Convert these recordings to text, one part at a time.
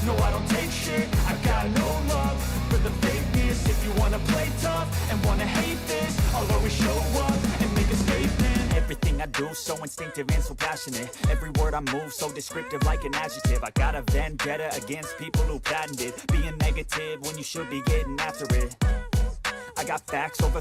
no I don't take shit. I got no love for the fakeness. If you wanna play tough and wanna hate this, I'll always show up and make a statement. Everything I do so instinctive and so passionate. Every word I move so descriptive like an adjective. I got a vendetta against people who patented being negative when you should be getting after it. I got facts over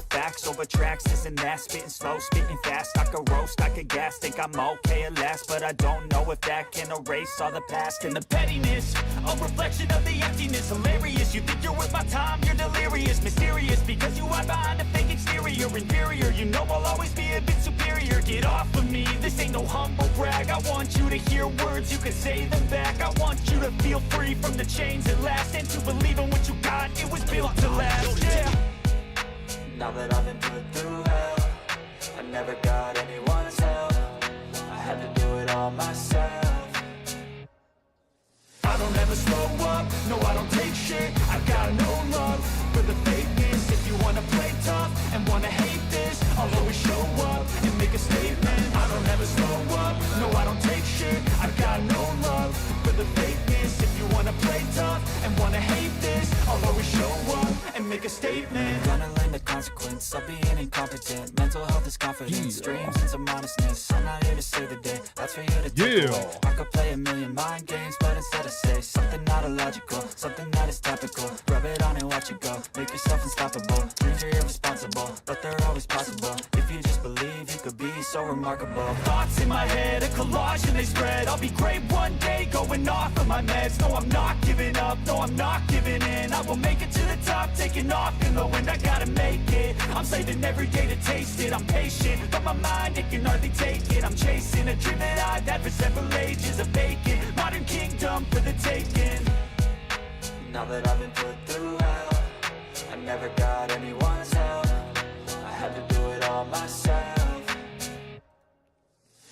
tracks, this and that, spitting slow, spitting fast. I could roast, I could gas, think I'm okay at last, but I don't know if that can erase all the past and the pettiness. A reflection of the emptiness, hilarious. You think you're worth my time, you're delirious, mysterious, because you hide behind a fake exterior, inferior. You know I'll always be a bit superior. Get off of me, this ain't no humble brag. I want you to hear words, you can say them back. I want you to feel free from the chains that last, and to believe in what you got, it was built to last. Yeah. Now that I've been put through hell, I never got anyone's help. I had to do it all myself. I don't ever slow up, no I don't take shit. I got no love for the fakeness. If you wanna play tough and wanna hate this, I'll always show up and make a statement. I don't ever slow up, no I don't take shit. I got no love for the fakeness. If you wanna play tough and wanna hate this, I'll always show up and make a statement. Gonna learn the consequence of being incompetent. Mental health is confidence, dreams and some honestness. I'm not here to save the day, that's for you to take away. I could play a million mind games, but instead I say something not illogical, something that is topical. Rub it on and watch it go, make yourself unstoppable. Dreams are irresponsible, but they're always possible. If you just believe, you could be so remarkable. Thoughts in my head, a collage and they spread. I'll be great one day, going off of my meds. No, I'm not giving up, no, I'm not giving in. I will make it to the top, taking off in the wind. I gotta make it, I'm saving every day to taste it. I'm patient, but my mind, it can hardly take it. I'm chasing a dream that I've had for several ages. A vacant, modern kingdom for the taking. Now that I've been put through hell, I never got anyone's help. I had to do it all myself.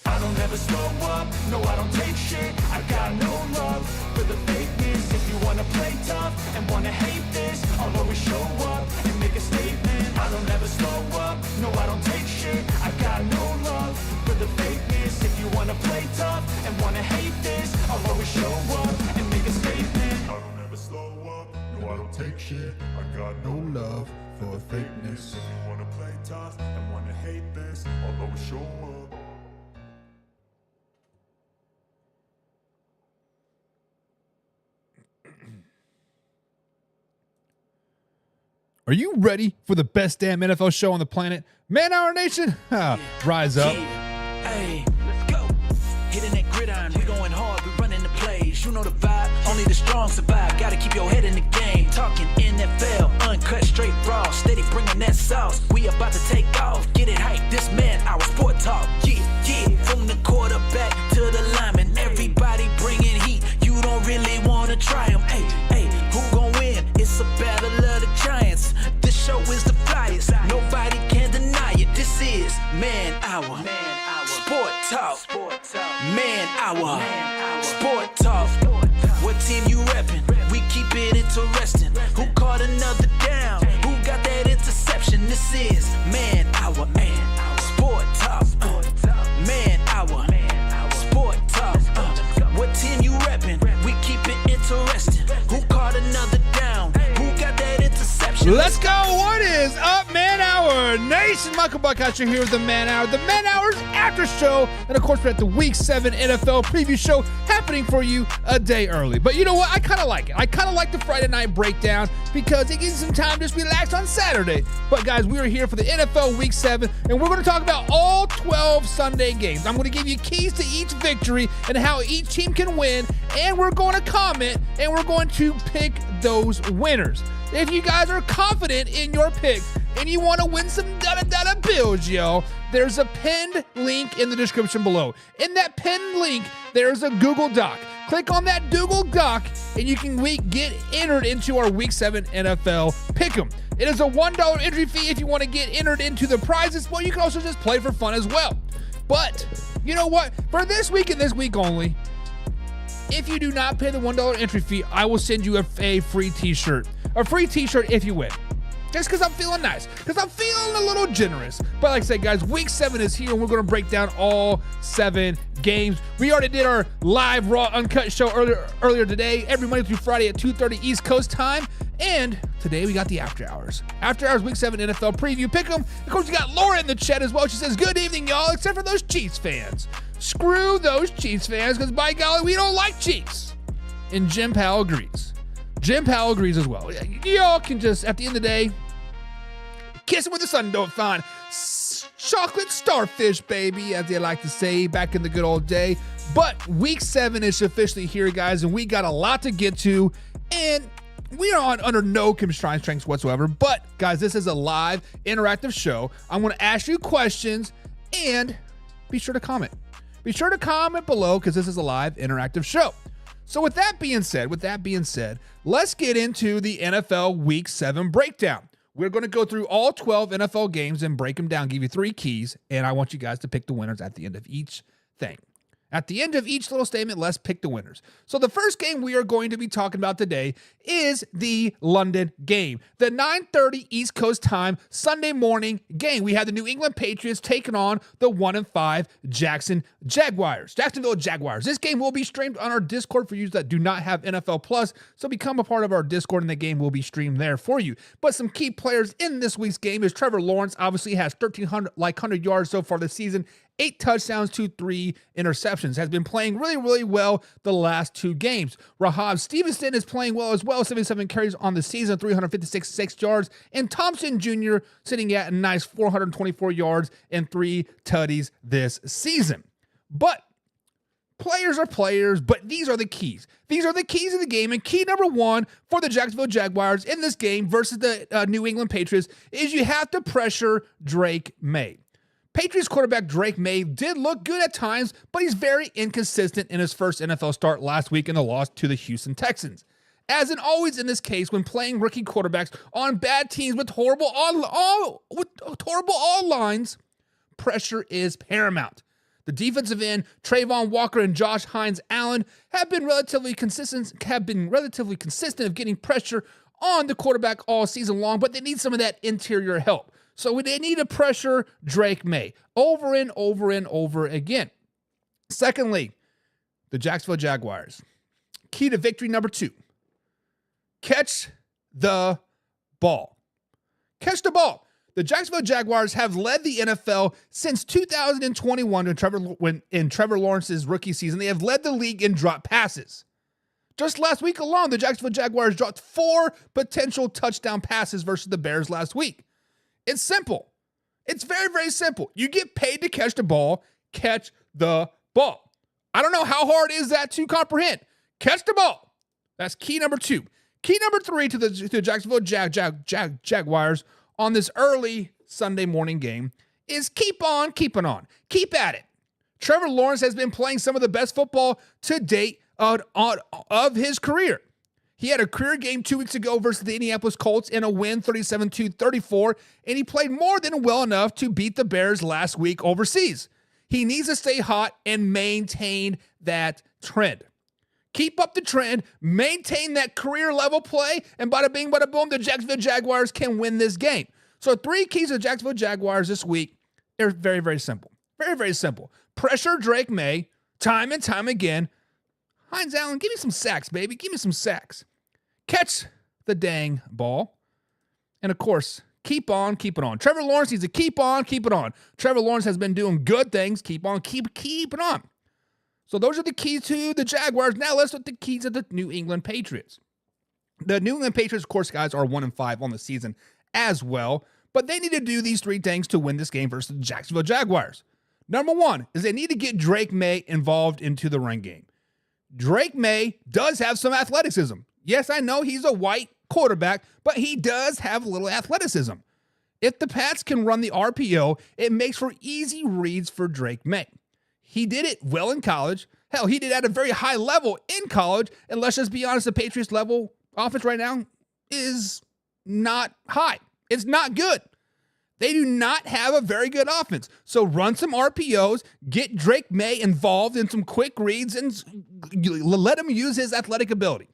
I don't ever slow up, no I don't take shit. I got no love for the fakeness. If you wanna play tough and wanna hate this, I'll always show up and make a statement. I don't ever slow up, no I don't take shit. I got no love for the fakeness. If you wanna play tough and wanna hate this, I'll always show up and make a statement. I don't ever slow up, no I don't take shit. I got no love for fakeness. If you wanna play tough and wanna hate this, I'll always show up. Are you ready for the best damn NFL show on the planet? Man Hour Nation, rise up. Hey, let's go. Hitting that gridiron, we going hard, we running the plays. You know the vibe, only the strong survive. Gotta keep your head in the game. Talking NFL, uncut, straight raw. Steady bringing that sauce. We about to take off. Get it hype, this man, our sport talk. Yeah, yeah. From the quarterback to the lineman, everybody bringing heat. You don't really wanna try them. Hey, hey, who gon' win? It's a battle of the giants. This show is the flyest. Nobody can deny it. This is Man Hour. Sport Talk. Man Hour. Sport Talk. What team you reppin'? We keep it interesting. Who caught another down? Who got that interception? This is Man Hour. Sport Talk. Man Hour. Sport Talk. What team you reppin'? We keep it interesting. Who caught another down? Who got that interception? Let's go. What is up, Man Hour Nation? Michael Buckhatcher here with the Man Hour. The Man Hour's after show. And, of course, we're at the Week 7 NFL preview show happening for you a day early. But you know what? I kind of like it. I kind of like the Friday night breakdown because it gives you some time to just relax on Saturday. But, guys, we are here for the NFL Week 7, and we're going to talk about all 12 Sunday games. I'm going to give you keys to each victory and how each team can win, and we're going to comment, and we're going to pick those winners. If you guys are confident in your picks and you want to win some da-da-da-da bills, yo, there's a pinned link in the description below. In that pinned link, there's a Google Doc. Click on that Google Doc and you can get entered into our Week 7 NFL Pick'em. It is a $1 entry fee if you want to get entered into the prizes, but you can also just play for fun as well. But, you know what? For this week and this week only, if you do not pay the $1 entry fee, I will send you a free t-shirt. A free t-shirt if you win. Just because I'm feeling nice, because I'm feeling a little generous. But like I said, guys, week 7 is here, and we're going to break down all 7 games. We already did our live Raw Uncut show earlier today, every Monday through Friday at 2:30 East Coast time. And today we got the After Hours. After Hours Week 7 NFL preview pick'em. Of course, we got Laura in the chat as well. She says, good evening, y'all, except for those Chiefs fans. Screw those Chiefs fans, because by golly, we don't like Chiefs. And Jim Powell agrees. Jim Powell agrees as well. Y'all can just, at the end of the day, kiss it with the sun, don't find. Chocolate starfish, baby, as they like to say back in the good old day. But week 7 is officially here, guys, and we got a lot to get to. And we are under no constraints whatsoever. But, guys, this is a live, interactive show. I'm going to ask you questions, and be sure to comment. Be sure to comment below, because this is a live, interactive show. So with that being said, let's get into the NFL Week 7 breakdown. We're going to go through all 12 NFL games and break them down, give you 3 keys, and I want you guys to pick the winners at the end of each thing. At the end of each little statement, let's pick the winners. So the first game we are going to be talking about today is the London game, the 9:30 East Coast time Sunday morning game. We have the New England Patriots taking on the 1-5 Jacksonville Jaguars. This game will be streamed on our Discord for you that do not have NFL Plus, so become a part of our Discord and the game will be streamed there for you. But some key players in this week's game is Trevor Lawrence, obviously has 1,300 yards so far this season, 8 touchdowns to 3 interceptions. Has been playing really, really well the last 2 games. Rahab Stevenson is playing well as well, 77 carries on the season, 356 yards. And Thompson Jr. sitting at a nice 424 yards and 3 tutties this season. But players are players, but these are the keys. These are the keys of the game. And key number 1 for the Jacksonville Jaguars in this game versus the New England Patriots is you have to pressure Drake May. Patriots quarterback Drake May did look good at times, but he's very inconsistent in his first NFL start last week in the loss to the Houston Texans. As in always in this case, when playing rookie quarterbacks on bad teams with horrible all lines, pressure is paramount. The defensive end, Trayvon Walker and Josh Hines Allen, have been relatively consistent of getting pressure on the quarterback all season long, but they need some of that interior help. So they need to pressure Drake May over and over and over again. Secondly, the Jacksonville Jaguars. Key to victory number 2. Catch the ball. Catch the ball. The Jacksonville Jaguars have led the NFL since 2021 in Trevor Lawrence's rookie season. They have led the league in drop passes. Just last week alone, the Jacksonville Jaguars dropped 4 potential touchdown passes versus the Bears last week. It's simple. It's very, very simple. You get paid to catch the ball. Catch the ball. I don't know how hard is that to comprehend. Catch the ball. That's key number 2. Key number 3 to the Jacksonville Jaguars on this early Sunday morning game is keep on keeping on. Keep at it. Trevor Lawrence has been playing some of the best football to date of his career. He had a career game 2 weeks ago versus the Indianapolis Colts in a win 37-34, and he played more than well enough to beat the Bears last week overseas. He needs to stay hot and maintain that trend. Keep up the trend, maintain that career level play, and bada bing, bada boom, the Jacksonville Jaguars can win this game. So 3 keys to the Jacksonville Jaguars this week, they're very, very simple. Very, very simple. Pressure Drake May time and time again. Hines Allen, give me some sacks, baby. Give me some sacks. Catch the dang ball. And, of course, keep on keeping on. Trevor Lawrence needs to keep on keeping on. Trevor Lawrence has been doing good things. Keep on keeping on. So those are the keys to the Jaguars. Now let's look at the keys of the New England Patriots. The New England Patriots, of course, guys, are 1-5 on the season as well. But they need to do these 3 things to win this game versus the Jacksonville Jaguars. Number 1 is they need to get Drake May involved into the run game. Drake May does have some athleticism. Yes, I know he's a white quarterback, but he does have a little athleticism. If the Pats can run the RPO, it makes for easy reads for Drake May. He did it well in college. Hell, he did it at a very high level in college. And let's just be honest, the Patriots level offense right now is not high. It's not good. They do not have a very good offense. So run some RPOs, get Drake May involved in some quick reads, and let him use his athletic ability.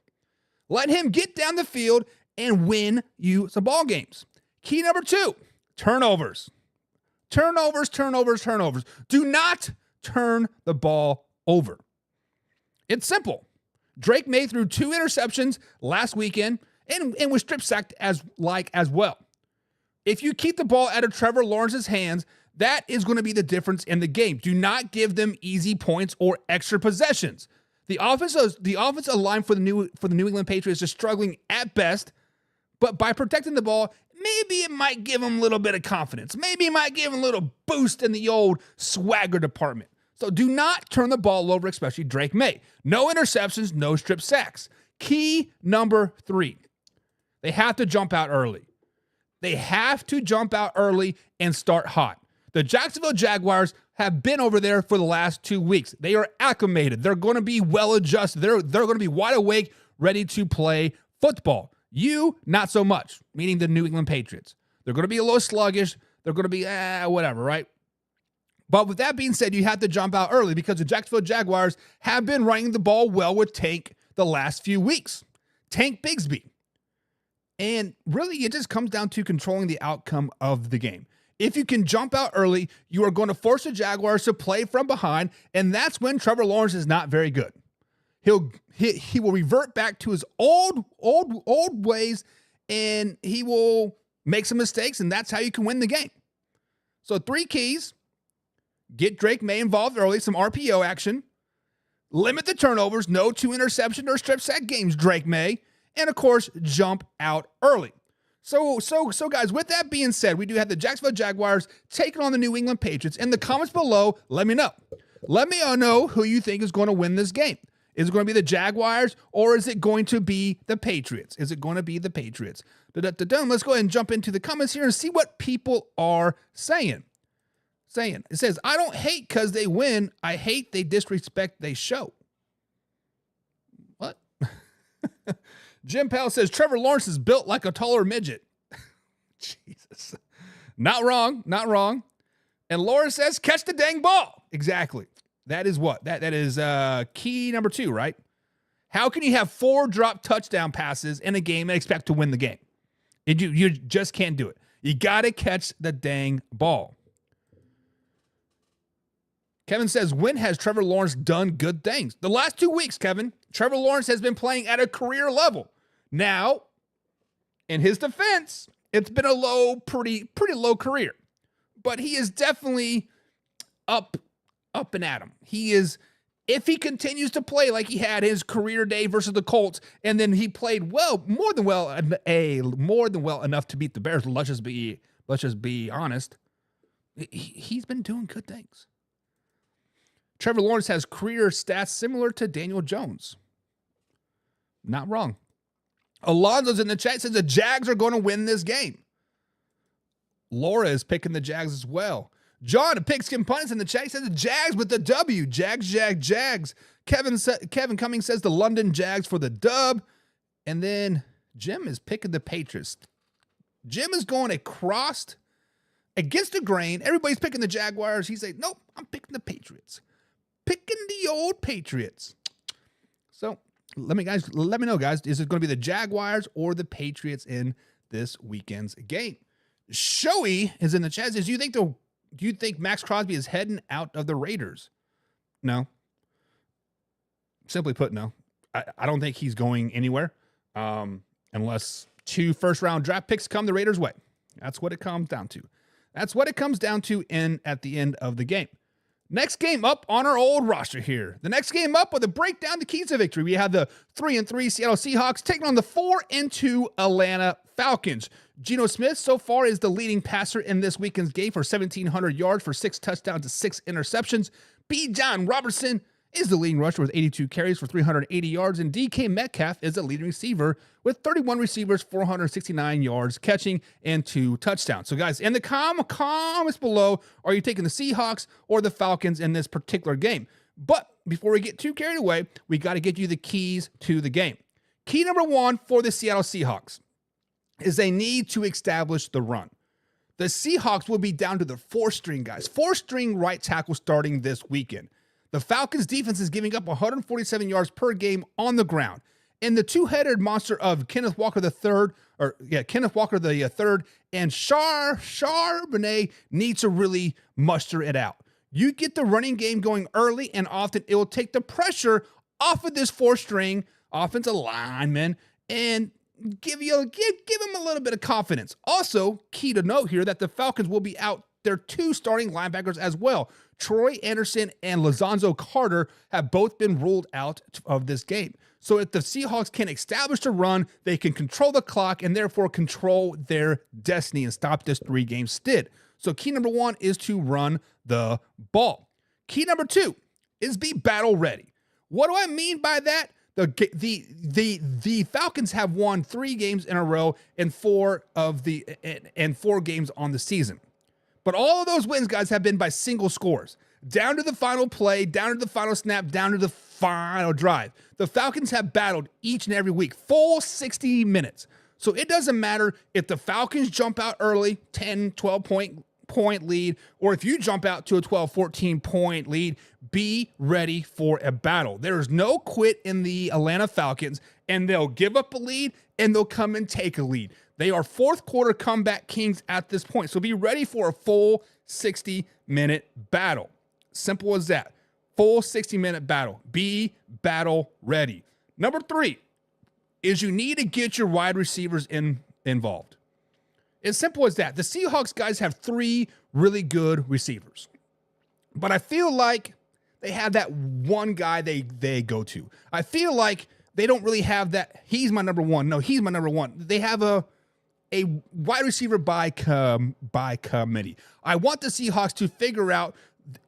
Let him get down the field and win you some ball games. Key number 2, turnovers. Turnovers. Do not turn the ball over. It's simple. Drake May threw 2 interceptions last weekend and was strip sacked as well. If you keep the ball out of Trevor Lawrence's hands, that is going to be the difference in the game. Do not give them easy points or extra possessions. The offensive line for the New England Patriots is struggling at best, but by protecting the ball, maybe it might give them a little bit of confidence. Maybe it might give them a little boost in the old swagger department. So do not turn the ball over, especially Drake May. No interceptions, no strip sacks. Key number 3, they have to jump out early. They have to jump out early and start hot. The Jacksonville Jaguars have been over there for the last 2 weeks. They are acclimated. They're going to be well adjusted. They're going to be wide awake, ready to play football. You, not so much, meaning the New England Patriots. They're going to be a little sluggish. They're going to be, whatever, right? But with that being said, you have to jump out early because the Jacksonville Jaguars have been running the ball well with Tank the last few weeks. Tank Bigsby. And really, it just comes down to controlling the outcome of the game. If you can jump out early, you are going to force the Jaguars to play from behind, and that's when Trevor Lawrence is not very good. He will revert back to his old ways, and he will make some mistakes, and that's how you can win the game. So 3 keys: get Drake May involved early, some RPO action, limit the turnovers, no 2 interception or strip sack games, Drake May, and of course, jump out early. So guys, with that being said, we do have the Jacksonville Jaguars taking on the New England Patriots. In the comments below, let me know. Let me know who you think is going to win this game. Is it going to be the Jaguars or is it going to be the Patriots? Let's go ahead and jump into the comments here and see what people are saying. It says, I don't hate because they win. I hate they disrespect they show. What? Jim Powell says, Trevor Lawrence is built like a taller midget. Jesus. Not wrong. And Laura says, catch the dang ball. Exactly. That is what? That is key number 2, right? How can you have 4 drop touchdown passes in a game and expect to win the game? You just can't do it. You got to catch the dang ball. Kevin says, when has Trevor Lawrence done good things? The last 2 weeks, Kevin. Trevor Lawrence has been playing at a career level. Now, in his defense, it's been a pretty low career. But he is definitely up and at him. He is, if he continues to play like he had his career day versus the Colts, and then he played more than well enough to beat the Bears. Let's just be honest. He's been doing good things. Trevor Lawrence has career stats similar to Daniel Jones. Not wrong. Alonzo's in the chat, says the Jags are going to win this game. Laura is picking the Jags as well. John, a Pigskin Punt, in the chat, says the Jags with the W. Jags. Kevin Cummings says the London Jags for the dub. And then Jim is picking the Patriots. Jim is going across against the grain. Everybody's picking the Jaguars. He's like, nope, I'm picking the Patriots. Picking the old Patriots. So let me know, guys. Is it going to be the Jaguars or the Patriots in this weekend's game? Shoei is in the chat. Says, do you think Max Crosby is heading out of the Raiders? No. Simply put, no. I don't think he's going anywhere unless 2 first-round draft picks come the Raiders' way. That's what it comes down to. At the end of the game. Next game up on our old roster here. The next game up with a breakdown the keys to victory. We have the 3-3 Seattle Seahawks taking on the 4-2 Atlanta Falcons. Geno Smith so far is the leading passer in this weekend's game for 1,700 yards for 6 touchdowns and 6 interceptions. Bijan Robertson is the leading rusher with 82 carries for 380 yards, and DK Metcalf is the leading receiver with 31 receivers, 469 yards, catching, and 2 touchdowns. So, guys, in the comments below, are you taking the Seahawks or the Falcons in this particular game? But before we get too carried away, we got to get you the keys to the game. Key number 1 for the Seattle Seahawks is they need to establish the run. The Seahawks will be down to the 4th-string guys, 4th-string right tackle starting this weekend. The Falcons defense is giving up 147 yards per game on the ground. And the two-headed monster of Kenneth Walker Kenneth Walker the third and Charbonnet needs to really muster it out. You get the running game going early and often, it will take the pressure off of this four-string offensive lineman and give him a little bit of confidence. Also, key to note here that the Falcons will be out their two starting linebackers as well. Troy Anderson and Lizonzo Carter have both been ruled out of this game. So if the Seahawks can establish the run, they can control the clock and therefore control their destiny and stop this 3-game stint. So key number 1 is to run the ball. Key number 2 is be battle ready. What do I mean by that? The Falcons have won 3 games in a row and 4 games on the season. But all of those wins, guys, have been by single scores. Down to the final play, down to the final snap, down to the final drive. The Falcons have battled each and every week, full 60 minutes. So it doesn't matter if the Falcons jump out early, 10, 12 point lead, or if you jump out to a 12, 14 point lead, be ready for a battle. There is no quit in the Atlanta Falcons, and they'll give up a lead and they'll come and take a lead. They are fourth quarter comeback kings at this point. So be ready for a full 60-minute battle. Simple as that. Full 60-minute battle. Be battle ready. Number 3 is you need to get your wide receivers involved. It's simple as that. The Seahawks guys have 3 really good receivers. But I feel like they have that one guy they go to. I feel like they don't really have that, he's my number 1. No, he's my number 1. They have a wide receiver by committee. I want the Seahawks to figure out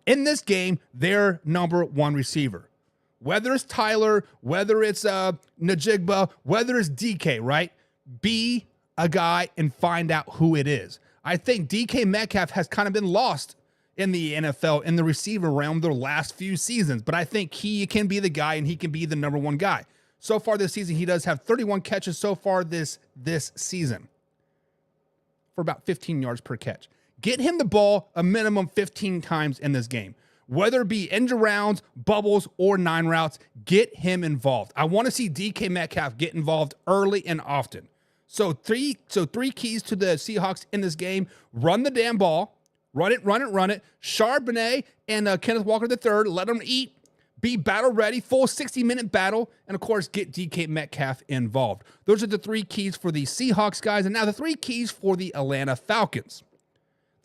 in this game their number 1 receiver. Whether it's Tyler, whether it's Najigba, whether it's DK, right? Be a guy and find out who it is. I think DK Metcalf has kind of been lost in the NFL in the receiver realm the last few seasons, but I think he can be the guy and he can be the number 1 guy. So far this season, he does have 31 catches so far this season for about 15 yards per catch. Get him the ball a minimum 15 times in this game. Whether it be end arounds, bubbles, or 9 routes, get him involved. I want to see DK Metcalf get involved early and often. So three keys to the Seahawks in this game: run the damn ball, run it. Charbonnet and Kenneth Walker III, let them eat. Be battle ready, full 60-minute battle, and of course, get DK Metcalf involved. Those are the 3 keys for the Seahawks guys, and now the 3 keys for the Atlanta Falcons.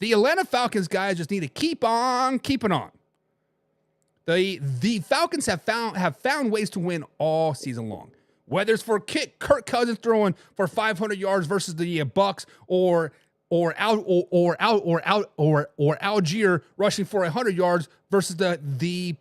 The Atlanta Falcons guys just need to keep on keeping on. The Falcons have found ways to win all season long. Whether it's for Kirk Cousins throwing for 500 yards versus the Bucks, or Algier rushing for 100 yards versus the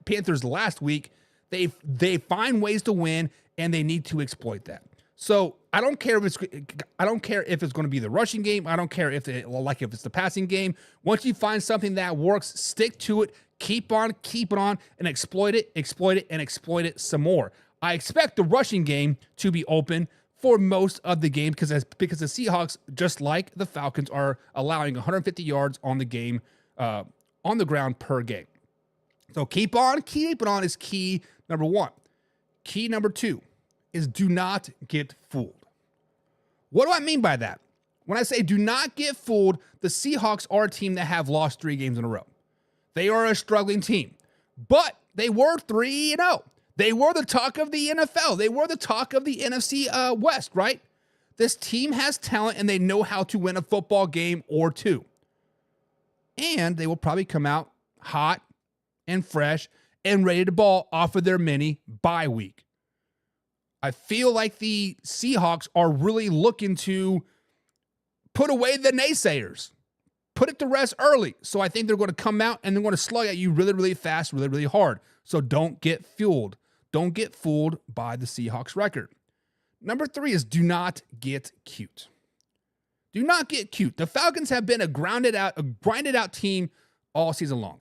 Panthers last week, they find ways to win and they need to exploit that. So I don't care if it's going to be the rushing game. I don't care if it's the passing game. Once you find something that works, stick to it. Keep on keeping on and exploit it some more. I expect the rushing game to be open for most of the game because the Seahawks, just like the Falcons, are allowing 150 yards on the game on the ground per game. So keep on keeping on is key number 1. Key number 2 is do not get fooled. What do I mean by that? When I say do not get fooled, the Seahawks are a team that have lost 3 games in a row. They are a struggling team, but they were 3-0. They were the talk of the NFL. They were the talk of the NFC West, right? This team has talent and they know how to win a football game or 2. And they will probably come out hot and fresh and ready to ball off of their mini bye week. I feel like the Seahawks are really looking to put away the naysayers. Put it to rest early. So I think they're going to come out and they're going to slug at you really, really fast, really, really hard. So don't get fooled. Don't get fooled by the Seahawks record. Number 3 is do not get cute. Do not get cute. The Falcons have been a grinded out team all season long.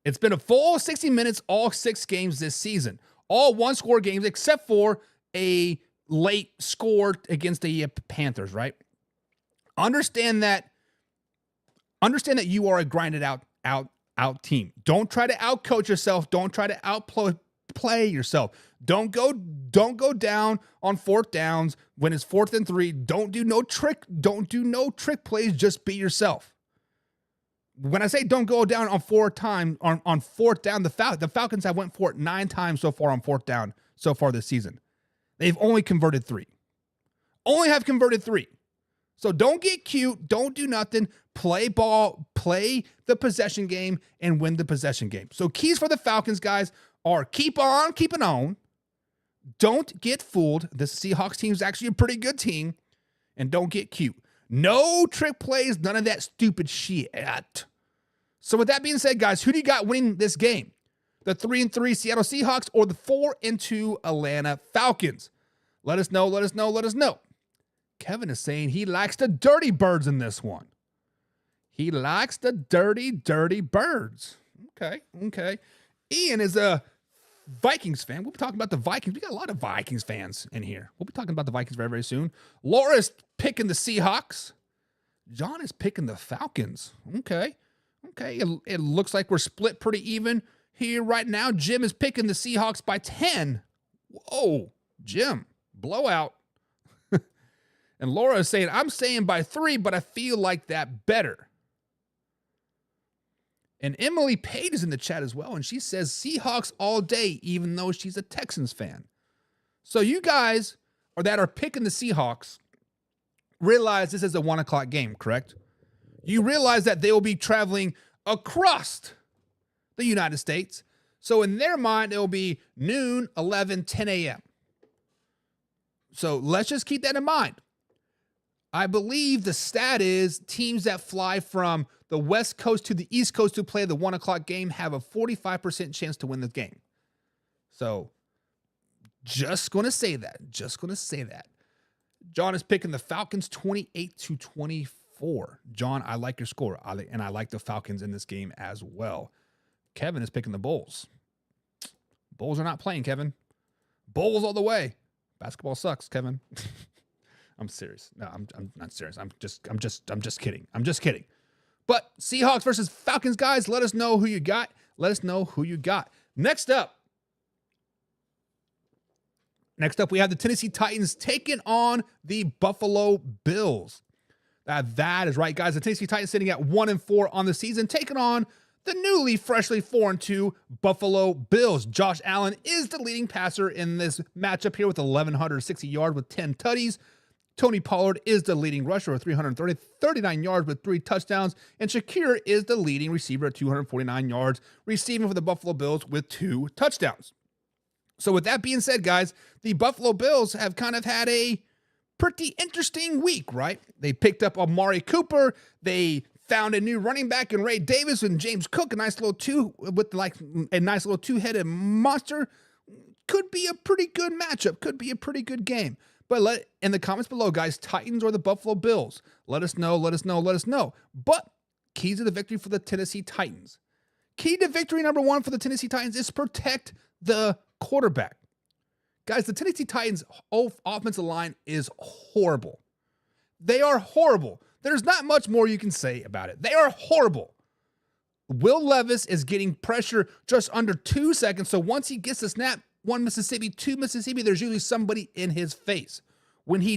It's been a full 60 minutes, all 6 games this season. All 1-score games except for a late score against the Panthers, right? Understand that you are a grinded out team. Don't try to outcoach yourself. Don't try to outplay yourself. Don't go down on 4th downs when it's 4th and 3. Don't do no trick plays. Just be yourself. When I say don't go down on 4th down, the Falcons have went for it 9 times so far on 4th down so far this season. They've only converted 3. Only have converted 3. So don't get cute. Don't do nothing. Play ball, play the possession game, and win the possession game. So keys for the Falcons, guys, are keep on keeping on. Don't get fooled. This Seahawks team is actually a pretty good team. And don't get cute. No trick plays, none of that stupid shit. So with that being said, guys, who do you got winning this game? The 3-3 Seattle Seahawks or the 4-2 Atlanta Falcons? Let us know. Kevin is saying he likes the dirty birds in this one. He likes the dirty birds. Okay. Ian is a Vikings fan. We'll be talking about the Vikings. We got a lot of Vikings fans in here. We'll be talking about the Vikings very, very soon. Laura's picking the Seahawks. John is picking the Falcons. Okay. It looks like we're split pretty even here right now. Jim is picking the Seahawks by 10. Whoa, Jim, blowout. And Laura is saying, I'm saying by 3, but I feel like that better. And Emily Pate is in the chat as well, and she says Seahawks all day, even though she's a Texans fan. So you guys that are picking the Seahawks realize this is a 1 o'clock game, correct? You realize that they will be traveling across the United States. So in their mind, it will be noon, 11, 10 a.m. So let's just keep that in mind. I believe the stat is teams that fly from the West Coast to the East Coast to play the 1 o'clock game have a 45% chance to win the game. So just going to say that. John is picking the Falcons 28-24. John, I like your score. And I like the Falcons in this game as well. Kevin is picking the Bulls. Bulls are not playing, Kevin. Bulls all the way. Basketball sucks, Kevin. I'm serious. No, I'm not serious. I'm just kidding. But Seahawks versus Falcons, guys, let us know who you got. Next up, we have the Tennessee Titans taking on the Buffalo Bills. That is right, guys. The Tennessee Titans sitting at 1-4 on the season, taking on the freshly 4-2 Buffalo Bills. Josh Allen is the leading passer in this matchup here with 1,160 yards with 10 tutties. Tony Pollard is the leading rusher with 39 yards with 3 touchdowns. And Shakir is the leading receiver at 249 yards, receiving for the Buffalo Bills with 2 touchdowns. So with that being said, guys, the Buffalo Bills have kind of had a pretty interesting week, right? They picked up Amari Cooper. They found a new running back in Ray Davis and James Cook, a nice little two-headed monster. Could be a pretty good matchup. Could be a pretty good game. But in the comments below, guys, Titans or the Buffalo Bills. Let us know. But keys to the victory for the Tennessee Titans. Key to victory number 1 for the Tennessee Titans is protect the quarterback. Guys, the Tennessee Titans' offensive line is horrible. They are horrible. There's not much more you can say about it. They are horrible. Will Levis is getting pressure just under 2 seconds. So once he gets the snap, 1 Mississippi, 2 Mississippi, there's usually somebody in his face. When he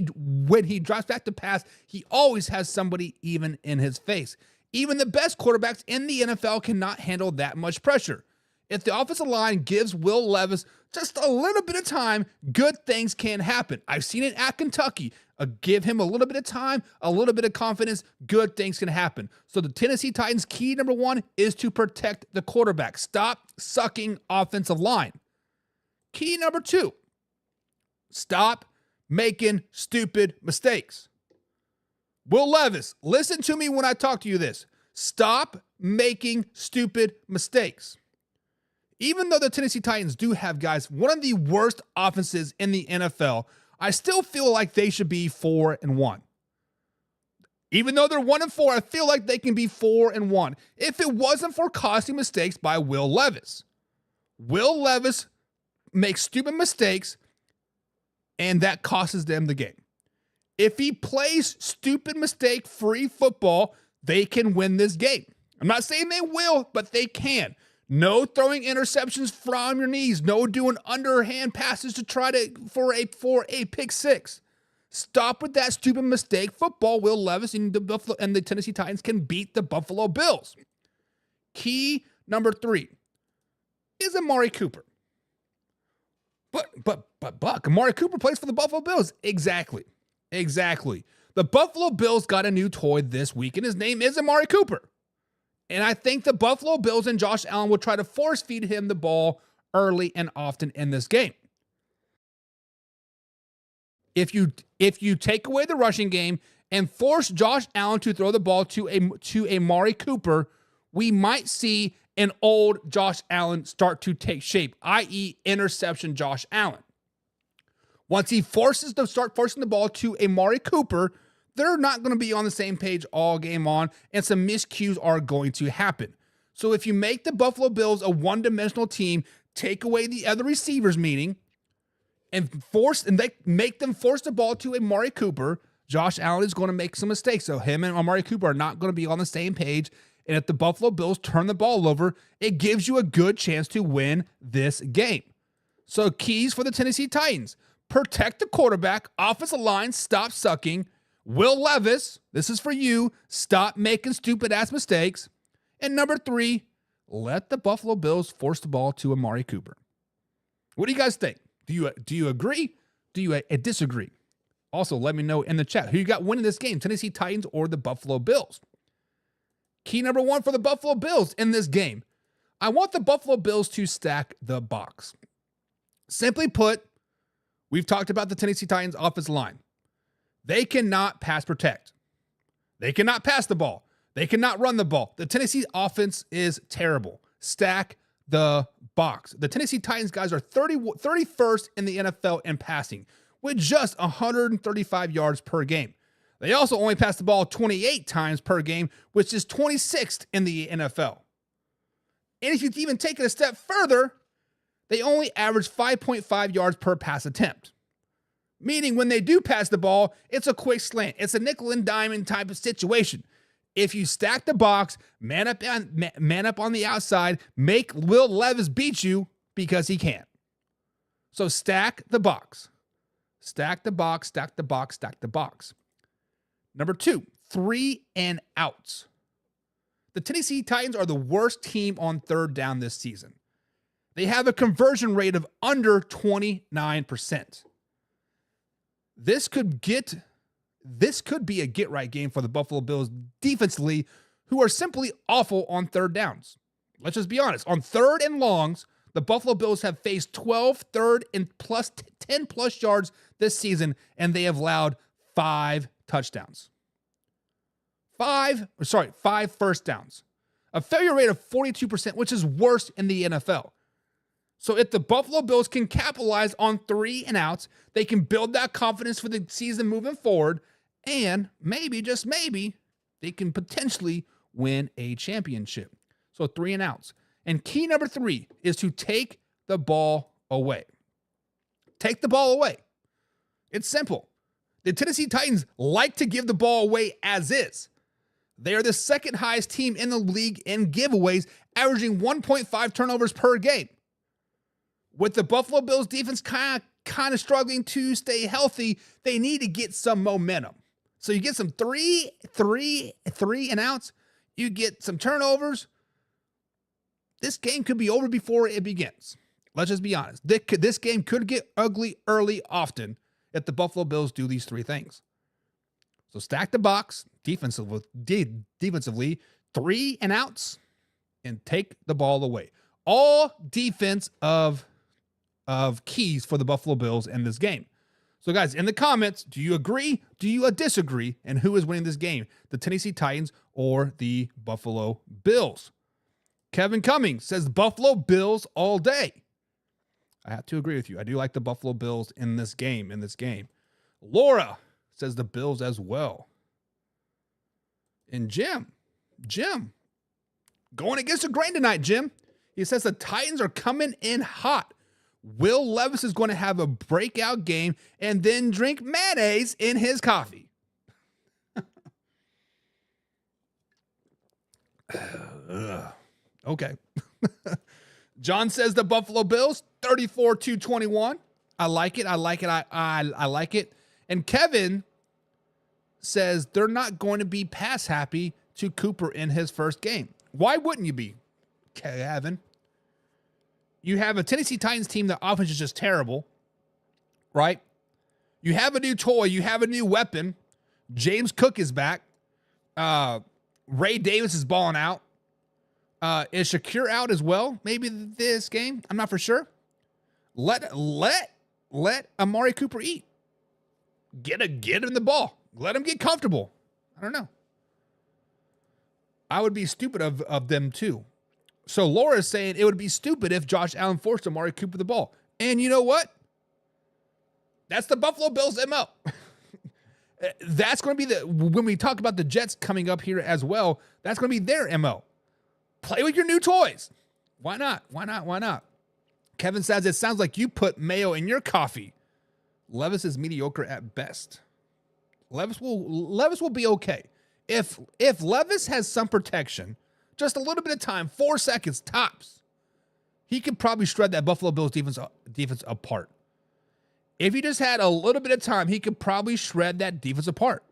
drops back to pass, he always has somebody even in his face. Even the best quarterbacks in the NFL cannot handle that much pressure. If the offensive line gives Will Levis just a little bit of time, good things can happen. I've seen it at Kentucky. Give him a little bit of time, a little bit of confidence, good things can happen. So the Tennessee Titans' key number 1 is to protect the quarterback. Stop sucking offensive line. Key number 2, stop making stupid mistakes. Will Levis, listen to me when I talk to you this. Stop making stupid mistakes. Even though the Tennessee Titans do have, guys, one of the worst offenses in the NFL, I still feel like they should be 4-1. Even though they're 1-4, I feel like they can be 4-1. If it wasn't for costly mistakes by Will Levis. Will Levis makes stupid mistakes, and that costs them the game. If he plays stupid mistake-free football, they can win this game. I'm not saying they will, but they can. No throwing interceptions from your knees. No doing underhand passes to try to for a pick six. Stop with that stupid mistake. Football, Will Levis and the Tennessee Titans can beat the Buffalo Bills. Key number 3 is Amari Cooper. But Buck, Amari Cooper plays for the Buffalo Bills. Exactly. The Buffalo Bills got a new toy this week, and his name is Amari Cooper. And I think the Buffalo Bills and Josh Allen will try to force feed him the ball early and often in this game. If you take away the rushing game and force Josh Allen to throw the ball to Amari Cooper, we might see an old Josh Allen start to take shape, i.e. interception Josh Allen. Once he forcing the ball to Amari Cooper, they're not going to be on the same page all game on, and some miscues are going to happen. So if you make the Buffalo Bills a one-dimensional team, take away the other receivers meeting, and they make them force the ball to Amari Cooper, Josh Allen is going to make some mistakes. So him and Amari Cooper are not going to be on the same page. And if the Buffalo Bills turn the ball over, it gives you a good chance to win this game. So keys for the Tennessee Titans: protect the quarterback, offensive line, stop sucking. Will Levis, this is for you, stop making stupid ass mistakes. And number 3, let the Buffalo Bills force the ball to Amari Cooper. What do you guys think? Do you agree? Do you disagree? Also, let me know in the chat who you got winning this game, Tennessee Titans or the Buffalo Bills. Key number 1 for the Buffalo Bills in this game: I want the Buffalo Bills to stack the box. Simply put, we've talked about the Tennessee Titans offensive line. They cannot pass protect. They cannot pass the ball. They cannot run the ball. The Tennessee offense is terrible. Stack the box. The Tennessee Titans guys are 31st in the NFL in passing, with just 135 yards per game. They also only pass the ball 28 times per game, which is 26th in the NFL. And if you even take it a step further, they only average 5.5 yards per pass attempt. Meaning when they do pass the ball, it's a quick slant. It's a nickel and diamond type of situation. If you stack the box, man up on the outside, make Will Levis beat you because he can. So stack the box. Stack the box, stack the box, stack the box. Number 2, 3 and outs. The Tennessee Titans are the worst team on third down this season. They have a conversion rate of under 29%. This could be a get-right game for the Buffalo Bills defensively, who are simply awful on third downs. Let's just be honest. On third and longs, the Buffalo Bills have faced 12 third and 10-plus yards this season, and they have allowed 5 touchdowns. 5 first downs. A failure rate of 42%, which is worst in the NFL. So if the Buffalo Bills can capitalize on 3 and outs, they can build that confidence for the season moving forward, and maybe, just maybe, they can potentially win a championship. So 3 and outs. And key number 3 is to take the ball away. Take the ball away. It's simple. The Tennessee Titans like to give the ball away as is. They are the second highest team in the league in giveaways, averaging 1.5 turnovers per game. With the Buffalo Bills defense kind of struggling to stay healthy, they need to get some momentum. So you get some three and outs. You get some turnovers. This game could be over before it begins. Let's just be honest. This game could get ugly early often if the Buffalo Bills do these 3 things. So stack the box defensively, 3 and outs, and take the ball away. All defense of keys for the Buffalo Bills in this game. So guys, in the comments, do you agree? Do you disagree? And who is winning this game? The Tennessee Titans or the Buffalo Bills? Kevin Cummings says Buffalo Bills all day. I have to agree with you. I do like the Buffalo Bills in this game. Laura says the Bills as well. And Jim, going against the grain tonight, Jim. He says the Titans are coming in hot. Will Levis is going to have a breakout game and then drink mayonnaise in his coffee. Okay. John says the Buffalo Bills 34-21. I like it. I like it. I like it. And Kevin says they're not going to be pass happy to Cooper in his first game. Why wouldn't you be, Kevin? You have a Tennessee Titans team that offense is just terrible, right? You have a new toy. You have a new weapon. James Cook is back. Ray Davis is balling out. Is Shakir out as well? Maybe this game. I'm not for sure. Let Amari Cooper eat. Get him the ball. Let him get comfortable. I don't know. I would be stupid of them too. So Laura is saying it would be stupid if Josh Allen forced Amari Cooper the ball. And you know what? That's the Buffalo Bills MO. That's going to be when we talk about the Jets coming up here as well, that's going to be their MO. Play with your new toys. Why not? Why not? Why not? Kevin says, it sounds like you put mayo in your coffee. Levis is mediocre at best. Levis will be okay. If Levis has some protection, just a little bit of time, 4 seconds tops, he could probably shred that Buffalo Bills defense apart. If he just had a little bit of time, he could probably shred that defense apart.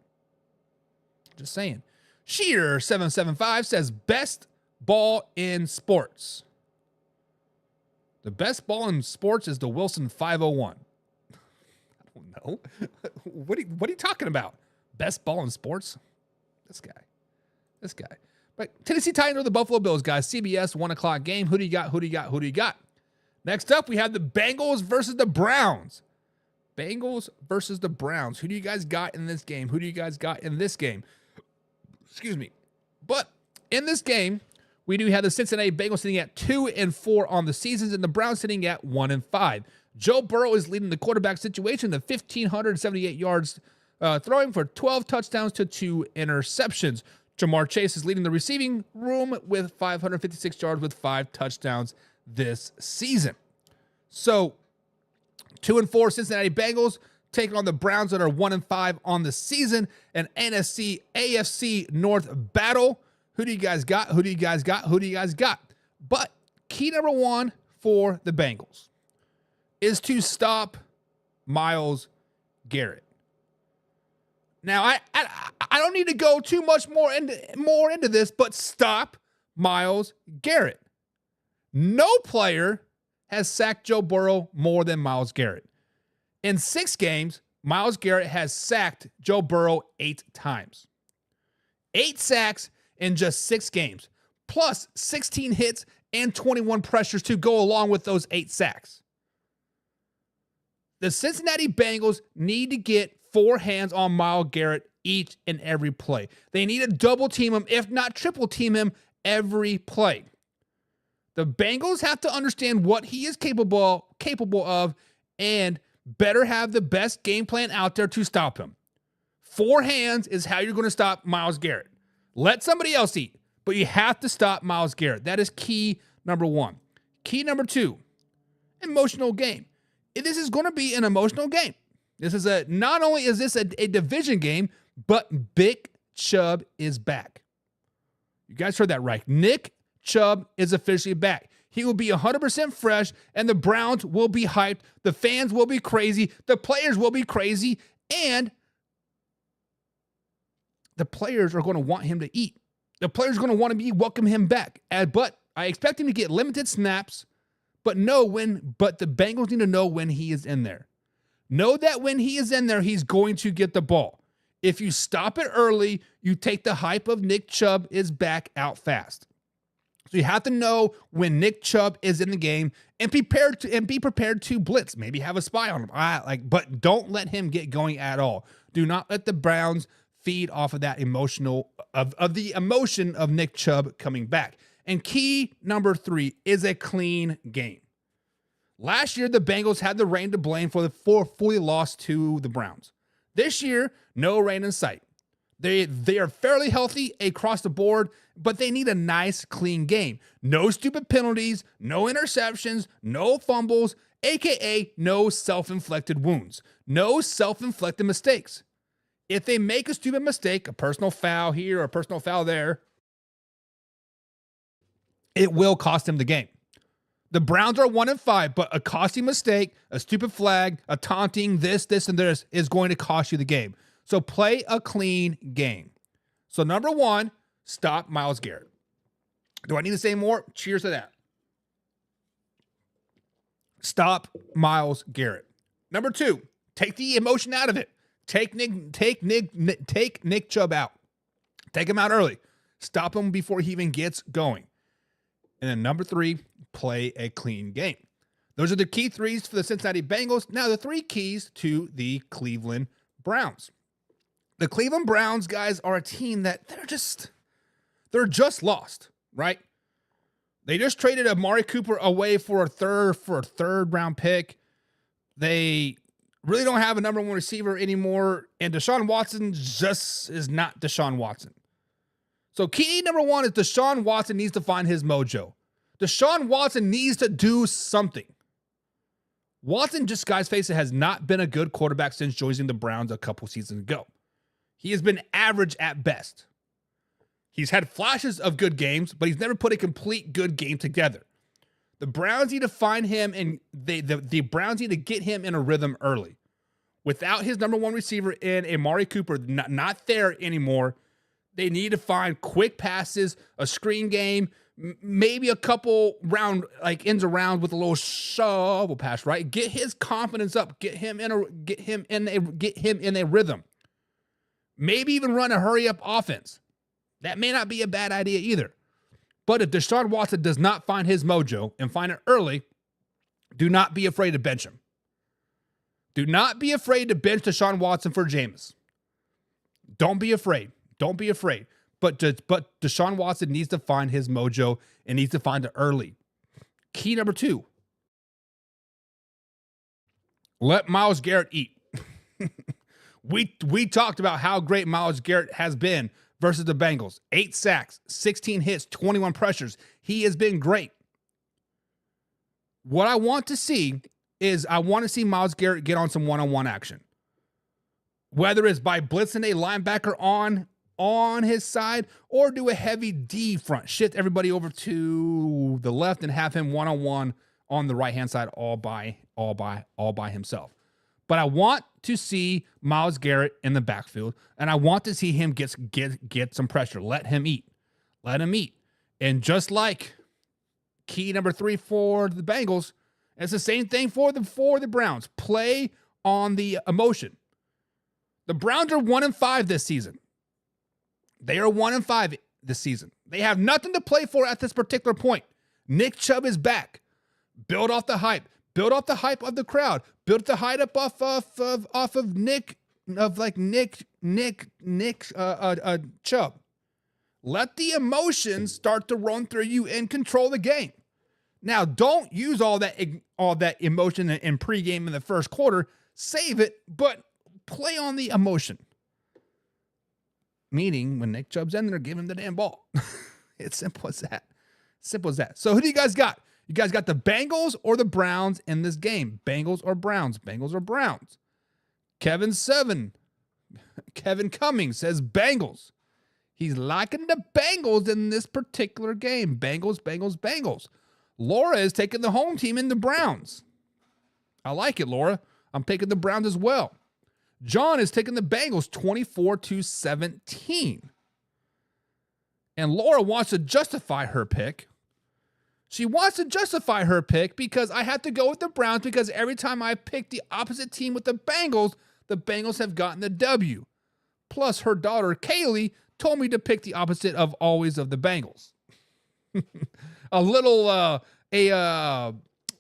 Just saying. Sheer775 says best ball in sports. The best ball in sports is the Wilson 501. I don't know. What are you talking about? Best ball in sports? This guy. But Tennessee Titans or the Buffalo Bills, guys. CBS 1 o'clock game. Who do you got? Next up, we have the Bengals versus the Browns. Bengals versus the Browns. Who do you guys got in this game? Excuse me. But in this game, we do have the Cincinnati Bengals sitting at 2-4 on the seasons and the Browns sitting at 1-5. Joe Burrow is leading the quarterback situation, the 1,578 yards throwing for 12 touchdowns to 2 interceptions. Jamar Chase is leading the receiving room with 556 yards with 5 touchdowns this season. So 2-4 Cincinnati Bengals taking on the Browns that are 1-5 on the season. An NFC AFC North battle. Who do you guys got? But key number one for the Bengals is to stop Myles Garrett. Now, I don't need to go too much more into this, but stop Myles Garrett. No player has sacked Joe Burrow more than Myles Garrett. In 6 games, Myles Garrett has sacked Joe Burrow 8 times. 8 sacks in just 6 games, plus 16 hits and 21 pressures to go along with those 8 sacks. The Cincinnati Bengals need to get 4 hands on Myles Garrett each and every play. They need to double team him, if not triple team him, every play. The Bengals have to understand what he is capable of and better have the best game plan out there to stop him. 4 hands is how you're going to stop Myles Garrett. Let somebody else eat, but you have to stop Myles Garrett. That is key number 1. Key number 2, emotional game. This is going to be an emotional game. Not only is this a division game, but Big Chubb is back. You guys heard that right. Nick Chubb is officially back. He will be 100% fresh, and the Browns will be hyped. The fans will be crazy. The players will be crazy, and the players are going to want him to eat. The players are going to want to welcome him back. But I expect him to get limited snaps, but the Bengals need to know when he is in there. Know that when he is in there, he's going to get the ball. If you stop it early, you take the hype of Nick Chubb is back out fast. So you have to know when Nick Chubb is in the game and be prepared to blitz. Maybe have a spy on him. But don't let him get going at all. Do not let the Browns feed off of that emotion of Nick Chubb coming back. And key number 3 is a clean game. Last year, the Bengals had the rain to blame for the fully loss to the Browns. This year, no rain in sight. They are fairly healthy across the board, but they need a nice, clean game. No stupid penalties, no interceptions, no fumbles, aka no self-inflicted wounds, no self-inflicted mistakes. If they make a stupid mistake, a personal foul here or a personal foul there, it will cost him the game. The Browns are 1-5, but a costly mistake, a stupid flag, a taunting, this, and this is going to cost you the game. So play a clean game. So number one, stop Myles Garrett. Do I need to say more? Cheers to that. Stop Myles Garrett. Number two, take the emotion out of it. Take Nick Chubb out. Take him out early. Stop him before he even gets going. And then number three, play a clean game. Those are the key threes for the Cincinnati Bengals. Now the three keys to the Cleveland Browns. The Cleveland Browns, guys, are a team that they're just lost, right? They just traded Amari Cooper away for a third round pick. They really don't have a number one receiver anymore. And Deshaun Watson just is not Deshaun Watson. So key number one is Deshaun Watson needs to find his mojo. Deshaun Watson needs to do something. Watson, just guys face it, has not been a good quarterback since joining the Browns a couple seasons ago. He has been average at best. He's had flashes of good games, but he's never put a complete good game together. The Browns need to find him, and the Browns need to get him in a rhythm early. Without his number one receiver in Amari Cooper, not there anymore, they need to find quick passes, a screen game, maybe a couple ends around with a little shovel pass, right? Get his confidence up, get him in a rhythm. Maybe even run a hurry up offense. That may not be a bad idea either. But if Deshaun Watson does not find his mojo and find it early, do not be afraid to bench him. Do not be afraid to bench Deshaun Watson for Jameis. Don't be afraid. Don't be afraid. But Deshaun Watson needs to find his mojo and needs to find it early. Key number two. Let Myles Garrett eat. We talked about how great Myles Garrett has been versus the Bengals. 8 sacks, 16 hits, 21 pressures. He has been great. What I want to see is Myles Garrett get on some one-on-one action. Whether it's by blitzing a linebacker on his side or do a heavy D front. Shift everybody over to the left and have him one-on-one on the right-hand side all by himself. But I want to see Myles Garrett in the backfield, and I want to see him get some pressure. Let him eat. Let him eat. And just like key number 3 for the Bengals, it's the same thing for the Browns. Play on the emotion. The Browns are 1-5 this season. They are 1-5 this season. They have nothing to play for at this particular point. Nick Chubb is back. Build off the hype. Build off the hype of the crowd. Build the hype up off of Nick Chubb. Let the emotions start to run through you and control the game. Now, don't use all that emotion in pregame in the first quarter. Save it, but play on the emotion. Meaning, when Nick Chubb's in there, give him the damn ball. It's simple as that. Simple as that. So who do you guys got? You guys got the Bengals or the Browns in this game? Bengals or Browns? Bengals or Browns? Kevin Cummings says Bengals. He's liking the Bengals in this particular game. Bengals. Laura is taking the home team in the Browns. I like it, Laura. I'm taking the Browns as well. John is taking the Bengals 24-17. And Laura wants to justify her pick. She wants to justify her pick because I have to go with the Browns because every time I pick the opposite team with the Bengals have gotten the W. Plus, her daughter, Kaylee, told me to pick the opposite of always of the Bengals. It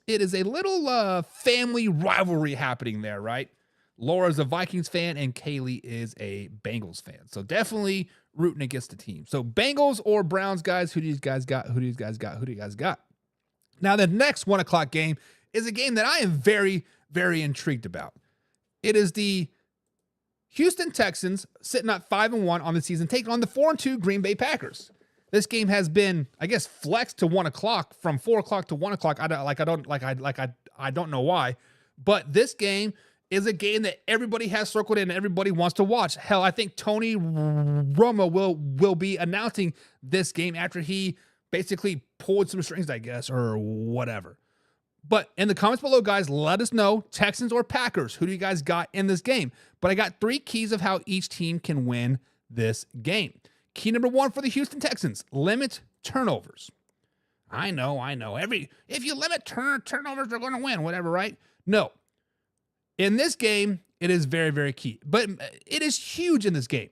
is a little family rivalry happening there, right? Laura's a Vikings fan and Kaylee is a Bengals fan. So definitely rooting against the team. So Bengals or Browns, guys, who do you guys got? Now, the next 1 o'clock game is a game that I am very, very intrigued about. It is the Houston Texans sitting at 5-1 on the season, taking on the 4-2 Green Bay Packers. This game has been, I guess, flexed to 1 o'clock from 4 o'clock to 1 o'clock. I don't know why, but this game is a game that everybody has circled in and everybody wants to watch. Hell, I think Tony Romo will be announcing this game after he basically pulled some strings, I guess, or whatever. But in the comments below, guys, let us know, Texans or Packers, who do you guys got in this game? But I got 3 keys of how each team can win this game. Key number 1 for the Houston Texans, limit turnovers. I know. If you limit turnovers, they're going to win, whatever, right? No. In this game, it is very, very key. But it is huge in this game.